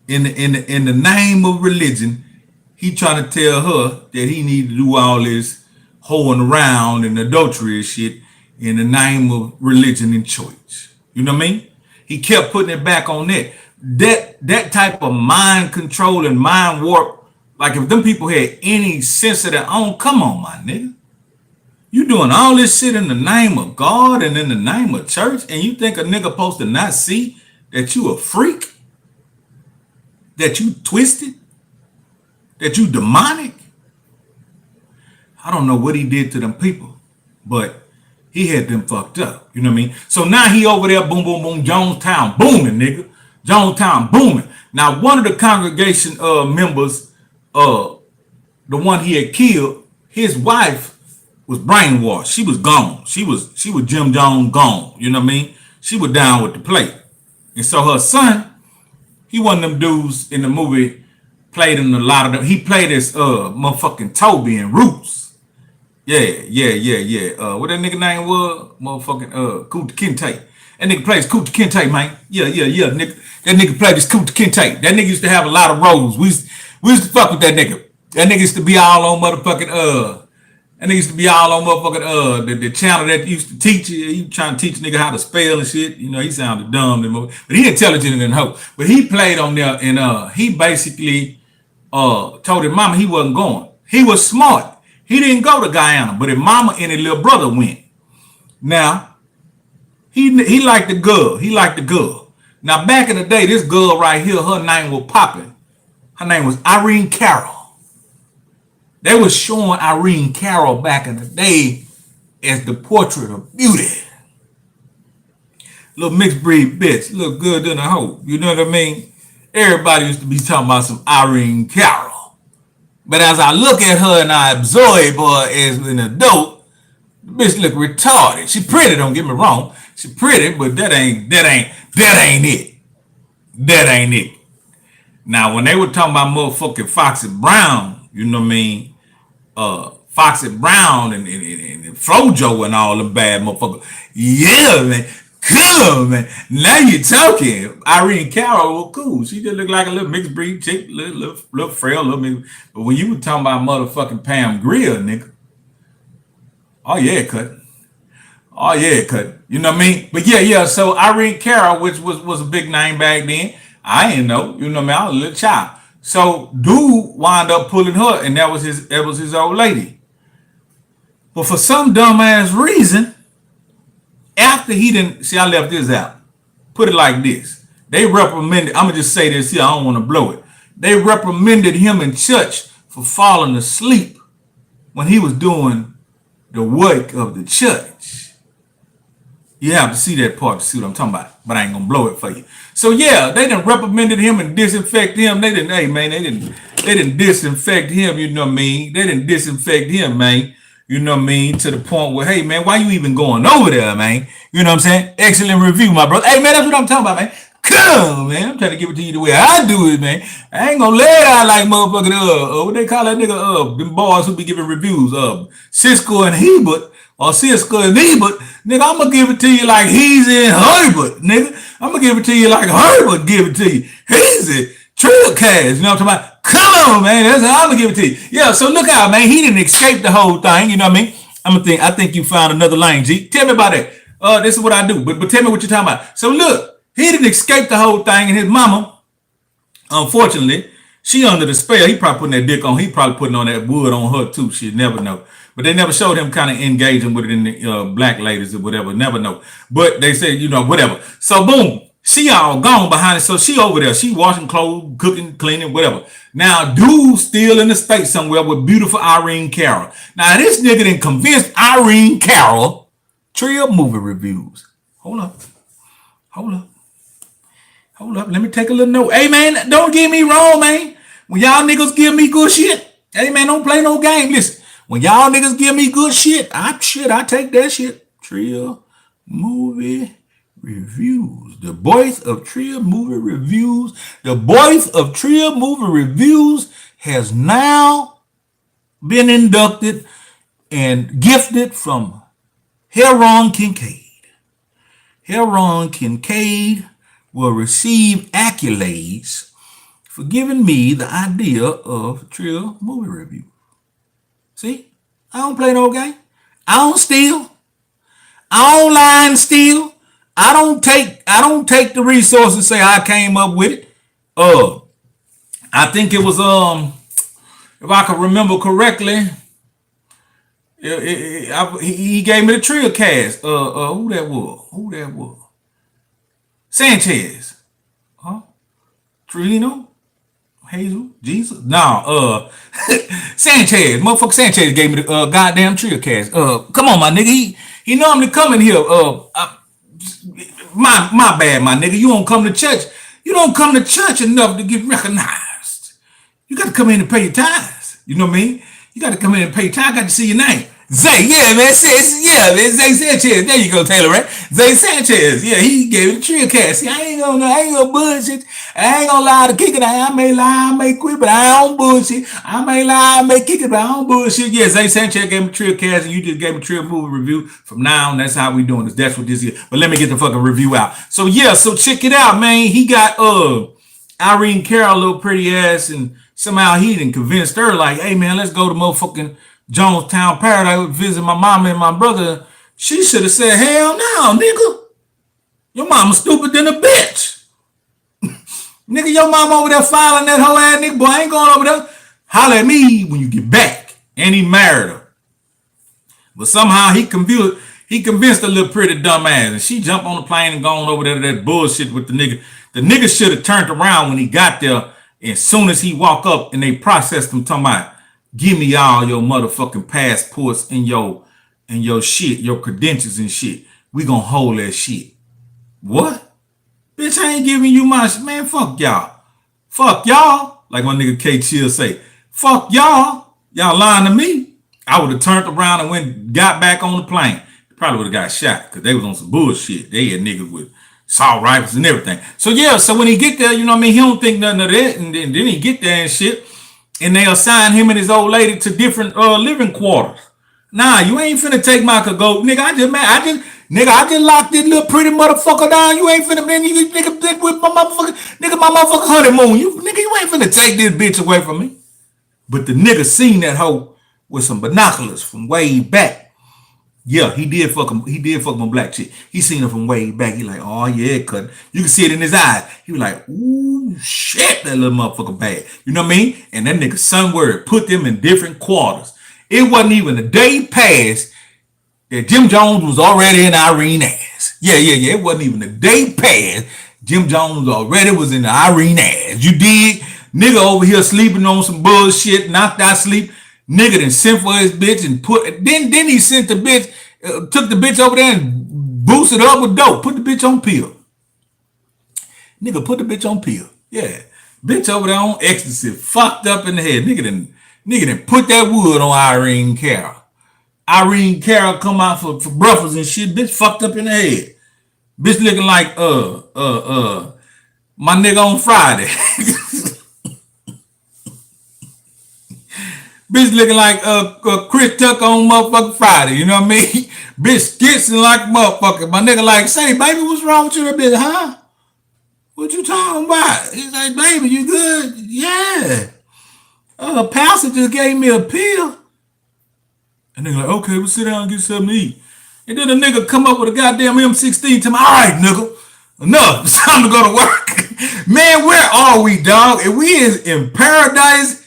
In the name of religion, he trying to tell her that he need to do all this hoeing around and adultery and shit in the name of religion and church. You know what I mean? He kept putting it back on that. That type of mind control and mind warp, like if them people had any sense of their own, come on, my nigga. You doing all this shit in the name of God and in the name of church, and you think a nigga supposed to not see that you a freak? That you twisted? That you demonic? I don't know what he did to them people, but he had them fucked up. You know what I mean? So now he over there, boom, boom, boom, Jonestown booming, nigga. Jonestown booming. Now one of the congregation members, the one he had killed, his wife was brainwashed. She was gone. She was Jim Jones gone. You know what I mean? She was down with the plate. And so her son, he one of them dudes in the movie, played in a lot of them. He played as motherfucking Toby in Roots. Yeah. What that nigga name was? Motherfucking Kencade. That nigga plays Kencade, man. Yeah, nigga. That nigga played this Kencade. That nigga used to have a lot of roles. We used to fuck with that nigga. That nigga used to be all on motherfucking and they used to be all on motherfucking the channel that used to teach you. He trying to teach nigga how to spell and shit. You know, he sounded dumb, but he intelligent than hoe. But he played on there and he basically told his mama he wasn't going. He was smart. He didn't go to Guyana, but his mama and his little brother went. Now, he liked the girl. He liked the girl. Now, back in the day, this girl right here, her name was popping. Her name was Irene Carroll. They was showing Irene Carroll back in the day as the portrait of beauty. Little mixed breed bitch, look good than a hoe. You know what I mean? Everybody used to be talking about some Irene Carroll. But as I look at her and I absorb her as an adult, the bitch look retarded. She pretty, don't get me wrong. She pretty, but that ain't it. That ain't it. Now, when they were talking about motherfucking Foxy Brown, you know what I mean? Foxy Brown and Flojo and all them bad motherfuckers. Yeah, man. Cool, man. Now you're talking. Irene Carroll was cool. She just looked like a little mixed breed chick, little frail, little mixed. But when you were talking about motherfucking Pam Grier, nigga. Oh yeah, cut. You know what I mean? But yeah. So Irene Carroll, which was a big name back then, I didn't know. You know what I mean? I was a little child. So dude wound up pulling her, and that was his old lady. But for some dumbass reason, after he didn't see, I left this out. Put it like this: they reprimanded. I'm gonna just say this here. I don't want to blow it. They reprimanded him in church for falling asleep when he was doing the work of the church. You have to see that part to see what I'm talking about, but I ain't gonna blow it for you. So yeah, they done reprimanded him and disinfect him. They didn't disinfect him, you know what I mean? They didn't disinfect him, man. You know what I mean? To the point where, hey man, why you even going over there, man? You know what I'm saying? Excellent review, my brother. Hey man, that's what I'm talking about, man. Come on, man. I'm trying to give it to you the way I do it, man. I ain't gonna lay it out like motherfucking what they call that nigga, them boys who be giving reviews, Cisco and Hebert. Or Cisco and Hebert, nigga, I'm gonna give it to you like he's in Herbert, nigga. I'm gonna give it to you like Herbert give it to you. He's in Trillgear.biz, you know what I'm talking about? Come on, man, that's how I'm gonna give it to you. Yeah, so look out, man. He didn't escape the whole thing, you know what I mean? I think you found another lane, G. Tell me about that. This is what I do, but tell me what you're talking about. So look, he didn't escape the whole thing, and his mama, unfortunately, she under the spell. He probably putting that dick on. He probably putting on that wood on her too. She'd never know. But they never showed him kind of engaging with it in the black ladies or whatever. Never know. But they said, you know, whatever. So boom, she all gone behind it. So she over there. She washing clothes, cooking, cleaning, whatever. Now, dude still in the States somewhere with beautiful Irene Carroll. Now, this nigga done convinced Irene Carroll Trill movie reviews. Hold up. Let me take a little note. Hey, man, don't get me wrong, man. When y'all niggas give me good shit, hey, man, don't play no game. Listen. When y'all niggas give me good shit, I take that shit. Trill movie reviews. The voice of Trill movie reviews. The voice of Trill movie reviews has now been inducted and gifted from Heron Kencade. Heron Kencade will receive accolades for giving me the idea of Trill movie review. See, I don't play no game. I don't steal. I don't lie and steal. I don't take the resources and say I came up with it. I think it was if I can remember correctly, he gave me the Trill cast. Who that was? Sanchez. Huh? Trillino? Hazel? Jesus? No, Sanchez. Motherfucker Sanchez gave me the goddamn Trill cast. Come on, my nigga. He normally come in here. My bad, my nigga. You don't come to church. You don't come to church enough to get recognized. You got to come in and pay your tithes. You know what I mean? You got to come in and pay your tithes. I got to see your name. Zay, yeah, man, Zay Sanchez. There you go, Taylor, right? Zay Sanchez. Yeah, he gave it a Trill cast. See, I ain't gonna bullshit. I ain't gonna lie to kick it. I may lie, I may quit, but I don't bullshit. I may lie, I may kick it, but I don't bullshit. Yeah, Zay Sanchez gave me a Trill cast, and you just gave me a Trill movie review. From now on, that's how we doing this. That's what this is. But let me get the fucking review out. So yeah, so check it out, man. He got Irene Cara, little pretty ass, and somehow he done convinced her, like, hey man, let's go to motherfucking Jonestown Paradise, visit my mama and my brother. She should have said, hell no, nigga. Your mama stupid than a bitch. Nigga, your mama over there filing that whole ass nigga. Boy, I ain't going over there. Holler at me when you get back. And he married her. But somehow he convinced a little pretty dumb ass. And she jumped on the plane and gone over there to that bullshit with the nigga. The nigga should have turned around when he got there. As soon as he walked up and they processed him, talking about, give me all your motherfucking passports and your shit, your credentials and shit. We gonna hold that shit. What? Bitch, I ain't giving you my shit. Man, fuck y'all. Fuck y'all. Like my nigga K Chill say. Fuck y'all. Y'all lying to me. I would have turned around and got back on the plane. Probably would have got shot because they was on some bullshit. They had niggas with assault rifles and everything. So yeah, so when he get there, you know what I mean? He don't think nothing of that. And then he get there and shit. And they assign him and his old lady to different living quarters. Nah, you ain't finna take my go. Nigga, I just locked this little pretty motherfucker down. You ain't finna, man, you nigga with my motherfucker honeymoon. You ain't finna take this bitch away from me. But the nigga seen that hoe with some binoculars from way back. Yeah, he did fuck him. He did fuck my black chick. He seen her from way back. He like, oh yeah, cut. You can see it in his eyes. He was like, ooh, shit, that little motherfucker bad. You know what I mean? And that nigga son word put them in different quarters. It wasn't even a day past that Jim Jones was already in Irene ass. Yeah. It wasn't even a day past. Jim Jones already was in the Irene ass. You dig? Nigga over here sleeping on some bullshit, knocked out sleep. Nigga done sent for his bitch and then he sent the bitch, took the bitch over there and boosted her up with dope. Put the bitch on pill. Nigga put the bitch on pill. Yeah. Bitch over there on ecstasy, fucked up in the head. Nigga done put that wood on Irene Cara. Irene Cara come out for breakfast and shit. Bitch fucked up in the head. Bitch looking like my nigga on Friday. Bitch looking like Chris Tucker on motherfucking Friday, you know what I mean? Bitch skitzing like motherfucker. My nigga like, say, baby, what's wrong with you? Bitch, huh? What you talking about? He's like, baby, you good? Yeah. Pastor just gave me a pill. And nigga like, okay, we'll sit down and get something to eat. And then the nigga come up with a goddamn M16 to me. All right, nigga, enough. It's time to go to work. Man, where are we, dog? If we is in paradise,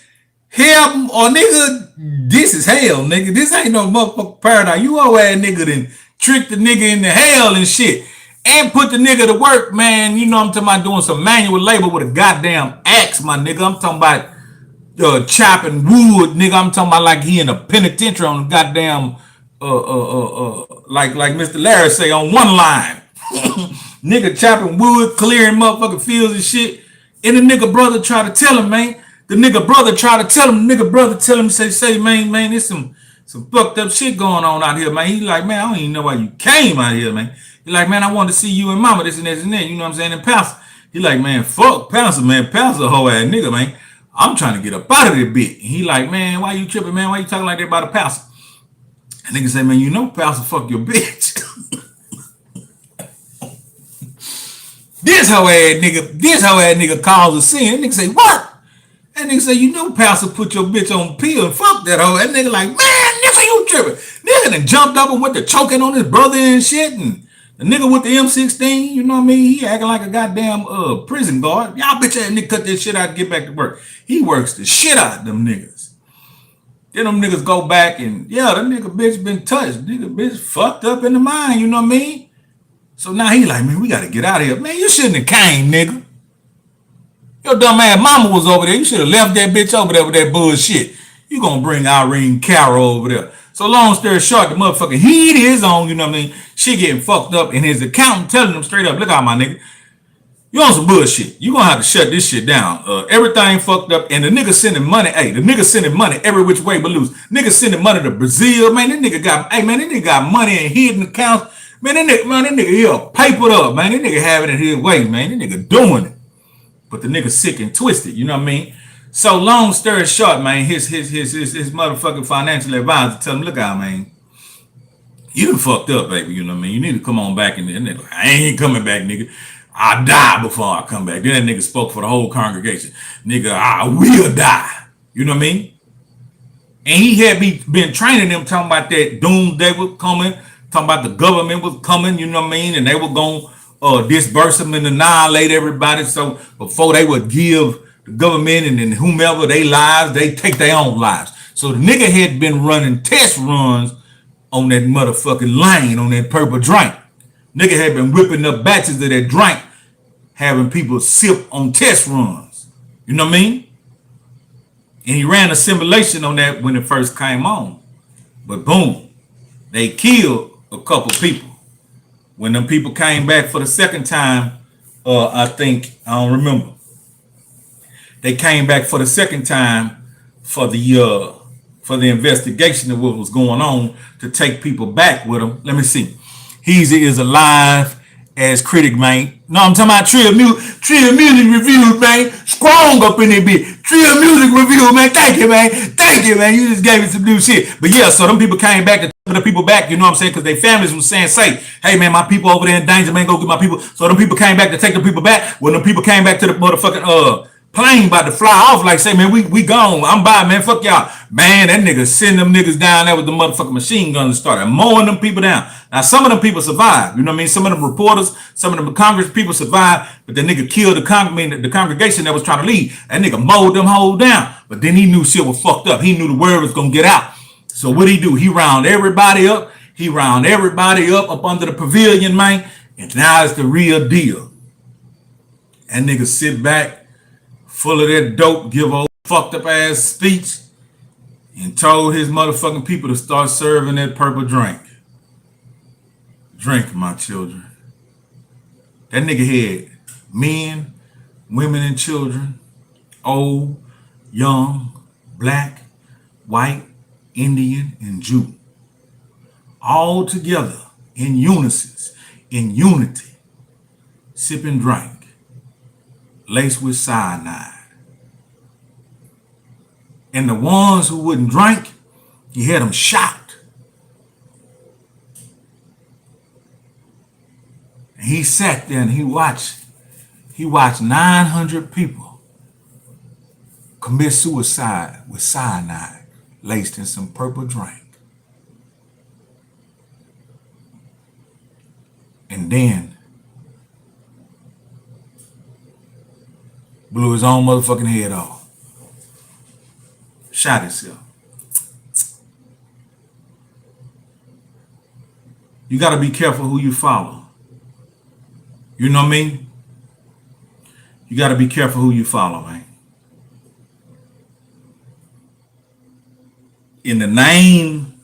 hell, or nigga, this is hell, nigga. This ain't no motherfucking paradise. You old ass nigga done tricked the nigga into hell and shit. And put the nigga to work, man. You know I'm talking about doing some manual labor with a goddamn axe, my nigga. I'm talking about chopping wood, nigga. I'm talking about like he in a penitentiary on a goddamn, like Mr. Larry say, on one line. Nigga chopping wood, clearing motherfucking fields and shit. And the nigga brother try to tell him, man. The nigga brother try to tell him, say, man, there's some fucked up shit going on out here, man. He like, man, I don't even know why you came out here, man. He like, man, I wanted to see you and mama, this and that and that, you know what I'm saying? And Pastor, he like, man, fuck Pastor, man. Pastor a whole ass nigga, man. I'm trying to get up out of this bitch. And he like, man, why you tripping, man? Why you talking like that about a pastor? And nigga say, man, you know, pastor fuck your bitch. This hoe ass nigga calls a sin. That nigga say, what? That nigga say, you know, pastor put your bitch on pill and fuck that hoe. That nigga like, man, nigga, you tripping. Nigga then jumped up and went to choking on his brother and shit. And the nigga with the M16, you know what I mean? He acting like a goddamn prison guard. Y'all bitch ass nigga cut that shit out and get back to work. He works the shit out of them niggas. Then them niggas go back and, yeah, the nigga bitch been touched. Nigga bitch fucked up in the mind, you know what I mean? So now he like, man, we gotta get out of here. Man, you shouldn't have came, nigga. Your dumb ass mama was over there. You should have left that bitch over there with that bullshit. You gonna bring Irene Carroll over there. So long story short, the motherfucker heat his own, you know what I mean? She getting fucked up and his accountant telling him straight up, look out my nigga. You on some bullshit. You gonna have to shut this shit down. Everything fucked up, and the nigga sending money. Hey, the nigga sending money every which way but loose. Nigga sending money to Brazil. Man, that nigga got money in hidden accounts. Man, that nigga here papered up, man. That nigga having it his way, man. That nigga doing it. But the nigga sick and twisted, you know what I mean? So long story short, man, his motherfucking financial advisor tell him, look out, man. You done fucked up, baby, you know what I mean? You need to come on back in there. Nigga, I ain't coming back, nigga. I'll die before I come back. Then that nigga spoke for the whole congregation. Nigga, I will die. You know what I mean? And he had been training them, talking about that doomsday was coming, talking about the government was coming, you know what I mean? And they were going to disperse them and annihilate everybody. So before they would give the government and then whomever their lives, they take their own lives. So the nigga had been running test runs on that motherfucking lane, on that purple drink. Nigga had been whipping up batches of that drink, having people sip on test runs. You know what I mean? And he ran a simulation on that when it first came on. But boom, they killed a couple people. When them people came back for the second time, I don't remember. They came back for the second time for the investigation of what was going on to take people back with them. Let me see. Heezy is alive as critic, man. No, I'm talking about Trill Music Reviews, man. Strong up in there, bitch. Trill Music Review, man. Thank you, man. Thank you, man. You just gave me some new shit. But yeah, so them people came back to take the people back, you know what I'm saying? Because their families was saying, hey, man, my people over there in danger, man, go get my people. So them people came back to take the people back. When them people came back to the motherfucking plane about to fly off, like say, man, we gone. I'm by, man. Fuck y'all. Man, that nigga send them niggas down there with the motherfucking machine guns and started mowing them people down. Now, some of them people survived. You know what I mean? Some of them reporters, some of them Congress people survived, but the nigga killed the congregation that was trying to leave. That nigga mowed them whole down. But then he knew shit was fucked up. He knew the word was gonna get out. So what'd he do? He round everybody up. Up under the pavilion, man. And now it's the real deal. And nigga sit back, full of that dope, give a fucked up ass speech, and told his motherfucking people to start serving that purple drink. Drink, my children. That nigga had men, women, and children, old, young, black, white, Indian, and Jew, all together in unity, sipping drink, laced with cyanide. And the ones who wouldn't drink, he had them shot. And he sat there and he watched 900 people commit suicide with cyanide laced in some purple drink. And then blew his own motherfucking head off. Shot himself. You gotta be careful who you follow. You know what I mean? You gotta be careful who you follow, man. In the name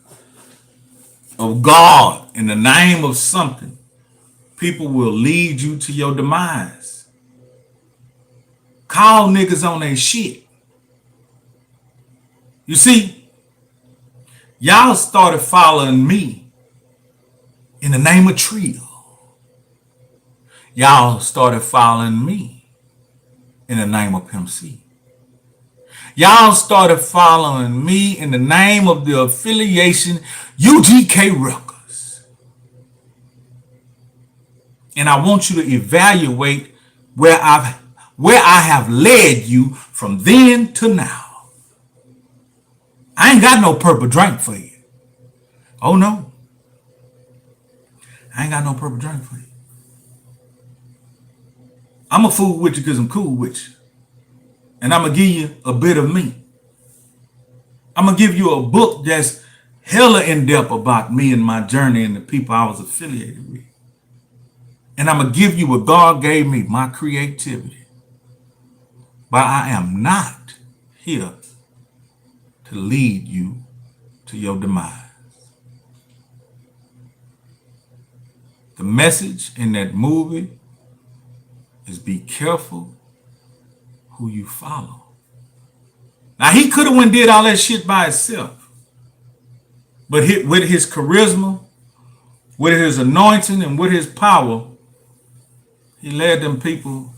of God, in the name of something, people will lead you to your demise. Call niggas on their shit. You see, y'all started following me in the name of Trill. Y'all started following me in the name of Pimp C. Y'all started following me in the name of the affiliation UGK Records. And I want you to evaluate where I have led you from then to now. I ain't got no purple drink for you. Oh no. I ain't got no purple drink for you. I'm a fool with you because I'm cool with you. And I'm going to give you a bit of me. I'm going to give you a book that's hella in depth about me and my journey and the people I was affiliated with. And I'm going to give you what God gave me, my creativity. But I am not here to lead you to your demise. The message in that movie is be careful who you follow. Now, he could have went and did all that shit by himself. But with his charisma, with his anointing, and with his power, he led them people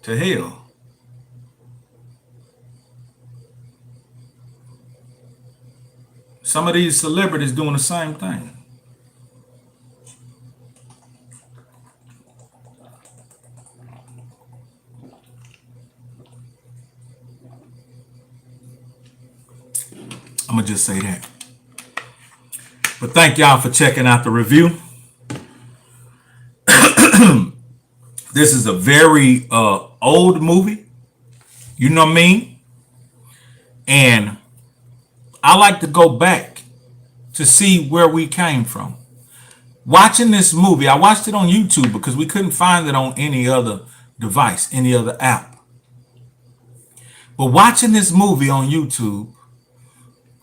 to hell. Some of these celebrities doing the same thing. I'm going to just say that. But thank y'all for checking out the review. This is a very old movie. You know what I mean? And I like to go back to see where we came from. Watching this movie, I watched it on YouTube because we couldn't find it on any other device, any other app. But watching this movie on YouTube,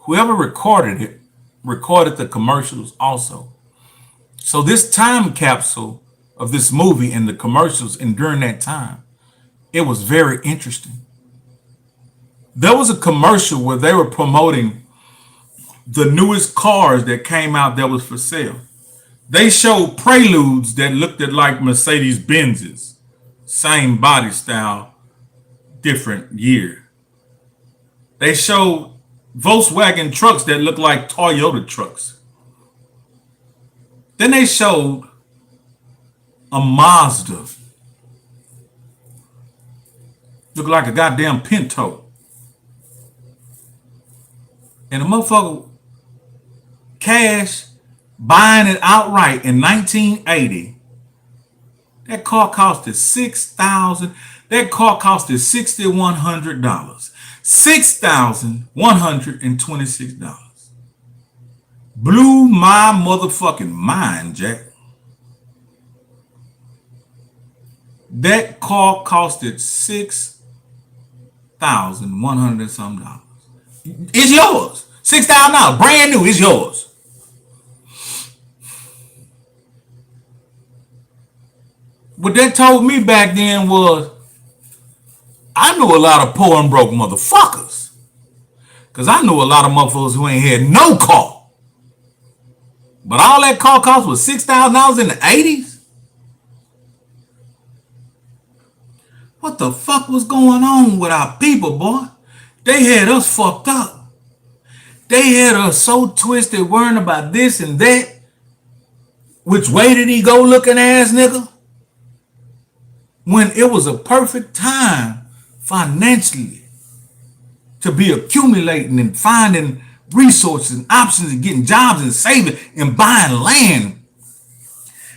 whoever recorded it, recorded the commercials also. So this time capsule of this movie and the commercials and during that time, it was very interesting. There was a commercial where they were promoting the newest cars that came out that was for sale. They showed Preludes that looked at like Mercedes Benz's, same body style, different year. They showed Volkswagen trucks that looked like Toyota trucks. Then they showed a Mazda. Looked like a goddamn Pinto. And the motherfucker cash buying it outright in 1980. That car costed $6,000. That car costed $6,100. $6,126. Blew my motherfucking mind, Jack. That car costed $6,100 some dollars. It's yours. $6,000, brand new, it's yours. What that told me back then was, I knew a lot of poor and broke motherfuckers. Because I knew a lot of motherfuckers who ain't had no car. But all that car cost was $6,000 in the 80s? What the fuck was going on with our people, boy? They had us fucked up. They had us so twisted worrying about this and that. Which way did he go looking ass nigga? When it was a perfect time financially to be accumulating and finding resources and options and getting jobs and saving and buying land.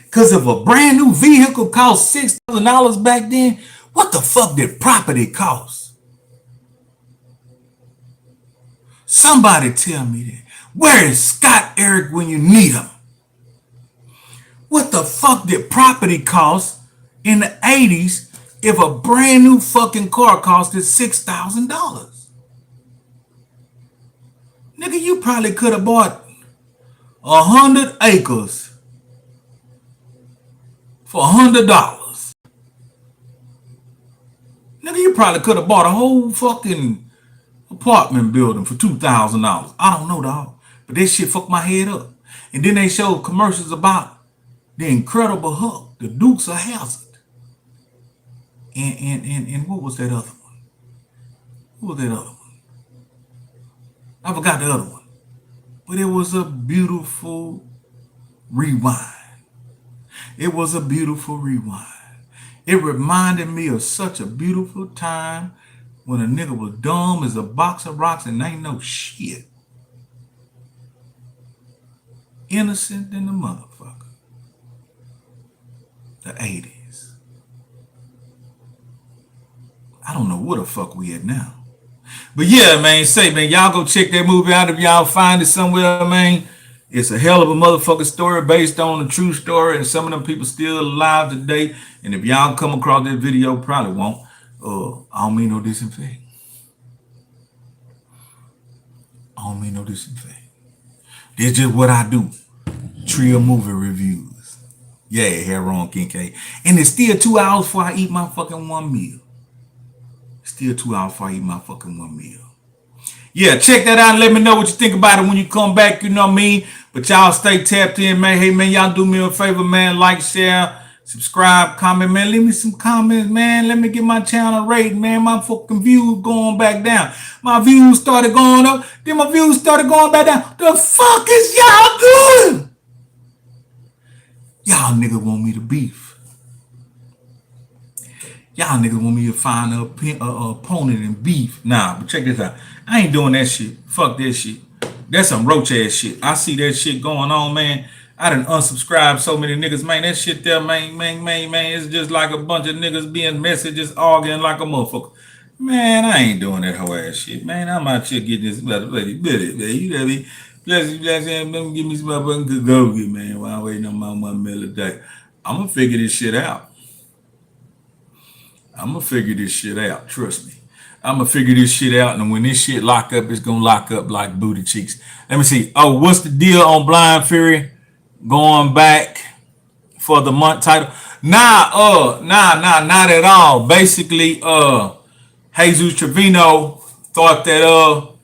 Because if a brand new vehicle cost $6,000 back then, what the fuck did property cost? Somebody tell me that. Where is Scott Eric when you need him? What the fuck did property cost in the 80s if a brand new fucking car costed $6,000? Nigga, you probably could have bought 100 acres for $100. Nigga, you probably could have bought a whole fucking apartment building for $2,000. I don't know, dog. But this shit fucked my head up. And then they showed commercials about the Incredible Hulk, the Dukes of Hazzard. And what was that other one? What was that other one? I forgot the other one. But it was a beautiful rewind. It was a beautiful rewind. It reminded me of such a beautiful time when a nigga was dumb as a box of rocks and ain't no shit. Innocent than the motherfucker. The 80s. I don't know where the fuck we at now. But yeah, man, man, y'all go check that movie out if y'all find it somewhere, man. It's a hell of a motherfucking story based on a true story, and some of them people still alive today. And if y'all come across that video, probably won't. I don't mean no disinfect. I don't mean no disinfect. This is just what I do. Trill movie reviews. Yeah, Heron, Kencade. And it's still 2 hours before I eat my fucking one meal. Still 2 hours before I eat my fucking one meal. Yeah, check that out and let me know what you think about it when you come back, you know what I mean? But y'all stay tapped in, man. Hey, man, y'all do me a favor, man. Like, share, subscribe, comment, man. Leave me some comments, man. Let me get my channel rating, man. My fucking views going back down. My views started going up. Then my views started going back down. The fuck is y'all doing? Y'all niggas want me to beef. Y'all niggas want me to find a opponent and beef. Nah, but check this out. I ain't doing that shit. Fuck that shit. That's some roach ass shit. I see that shit going on, man. I done unsubscribed so many niggas, man. That shit there, man. It's just like a bunch of niggas being messy, just arguing like a motherfucker. Man, I ain't doing that whole ass shit, man. I'm out here getting this bloody bitty, man. You know what I mean? Bless you, let me give me some motherfucking good go get, man. While I'm waiting on my 1 meal a day. I'm gonna figure this shit out. Trust me. I'm gonna figure this shit out, and when this shit lock up, it's gonna lock up like booty cheeks. Let me see. Oh, what's the deal on Blind Fury going back for the month title? Nah, not at all. Basically, Jesus Trevino thought that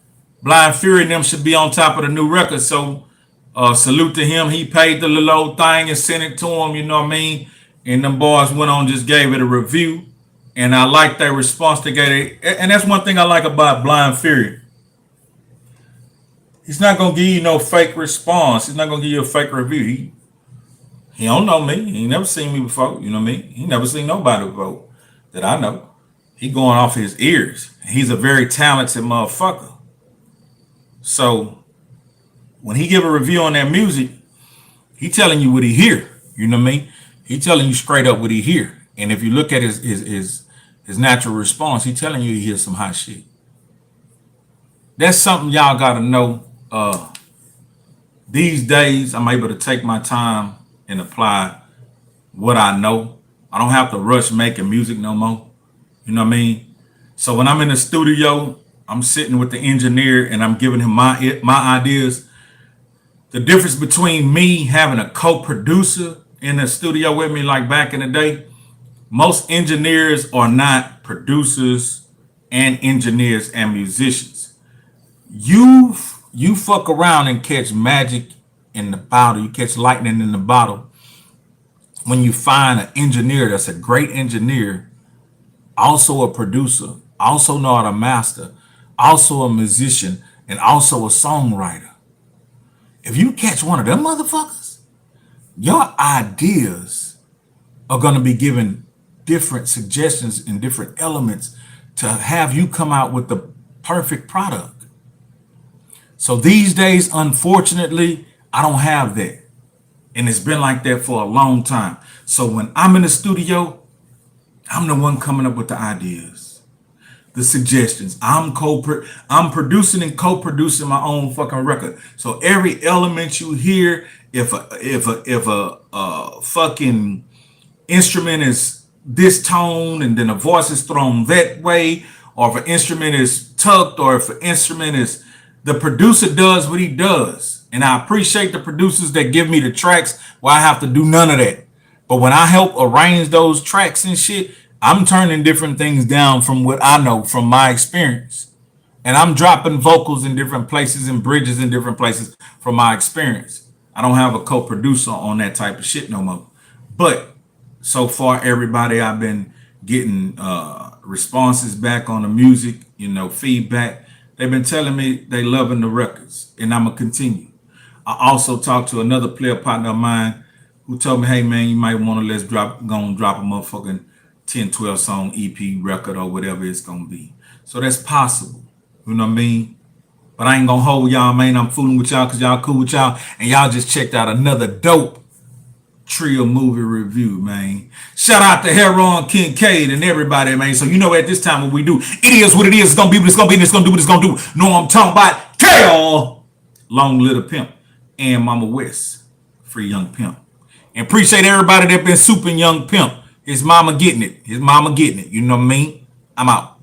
Blind Fury and them should be on top of the new record. So salute to him. He paid the little old thing and sent it to him, you know what I mean? And them boys went on, just gave it a review. And I like their response they gave it. And that's one thing I like about Blind Fury. He's not gonna give you no fake response. He's not gonna give you a fake review. He don't know me. He never seen me before. You know what I mean? He never seen nobody before that I know. He going off his ears. He's a very talented motherfucker. So when he give a review on that music, he telling you what he hear. You know what I mean? He telling you straight up what he hear. And if you look at his natural response, he telling you he hears some hot shit. That's something y'all gotta know. These days, I'm able to take my time and apply what I know. I don't have to rush making music no more. You know what I mean? So when I'm in the studio, I'm sitting with the engineer and I'm giving him my ideas. The difference between me having a co-producer in the studio with me, like back in the day, most engineers are not producers and engineers and musicians. You fuck around and catch magic in the bottle. You catch lightning in the bottle when you find an engineer that's a great engineer, also a producer, also know how to master, also a musician, and also a songwriter. If you catch one of them motherfuckers, your ideas are going to be given different suggestions and different elements to have you come out with the perfect product. So these days, unfortunately, I don't have that. And it's been like that for a long time. So when I'm in the studio, I'm the one coming up with the ideas, the suggestions. I'm producing and co-producing my own fucking record. So every element you hear, if a fucking instrument is this tone and then a voice is thrown that way, or if an instrument is tucked, or if an instrument is, the producer does what he does. And I appreciate the producers that give me the tracks where I have to do none of that. But when I help arrange those tracks and shit, I'm turning different things down from what I know from my experience. And I'm dropping vocals in different places and bridges in different places from my experience. I don't have a co-producer on that type of shit no more. But so far, everybody, I've been getting responses back on the music, feedback They've been telling me they loving the records, and I'm gonna continue. I also talked to another player partner of mine who told me, hey man, you might want to go and drop a motherfucking 10, 12 song EP record or whatever it's gonna be. So that's possible. You know what I mean? But I ain't gonna hold y'all, man. I'm fooling with y'all because y'all cool with y'all. And y'all just checked out another dope Trill movie review, man. Shout out to Heron, Kencade, and everybody, man. So you know at this time what we do. It is what it is. It's gonna be what it's gonna be, and it's gonna do what it's gonna do. Know what I'm talking about? Trill! Long Little Pimp and Mama West. Free Young Pimp. And appreciate everybody that been souping Young Pimp. His mama getting it. His mama getting it. You know what I mean? I'm out.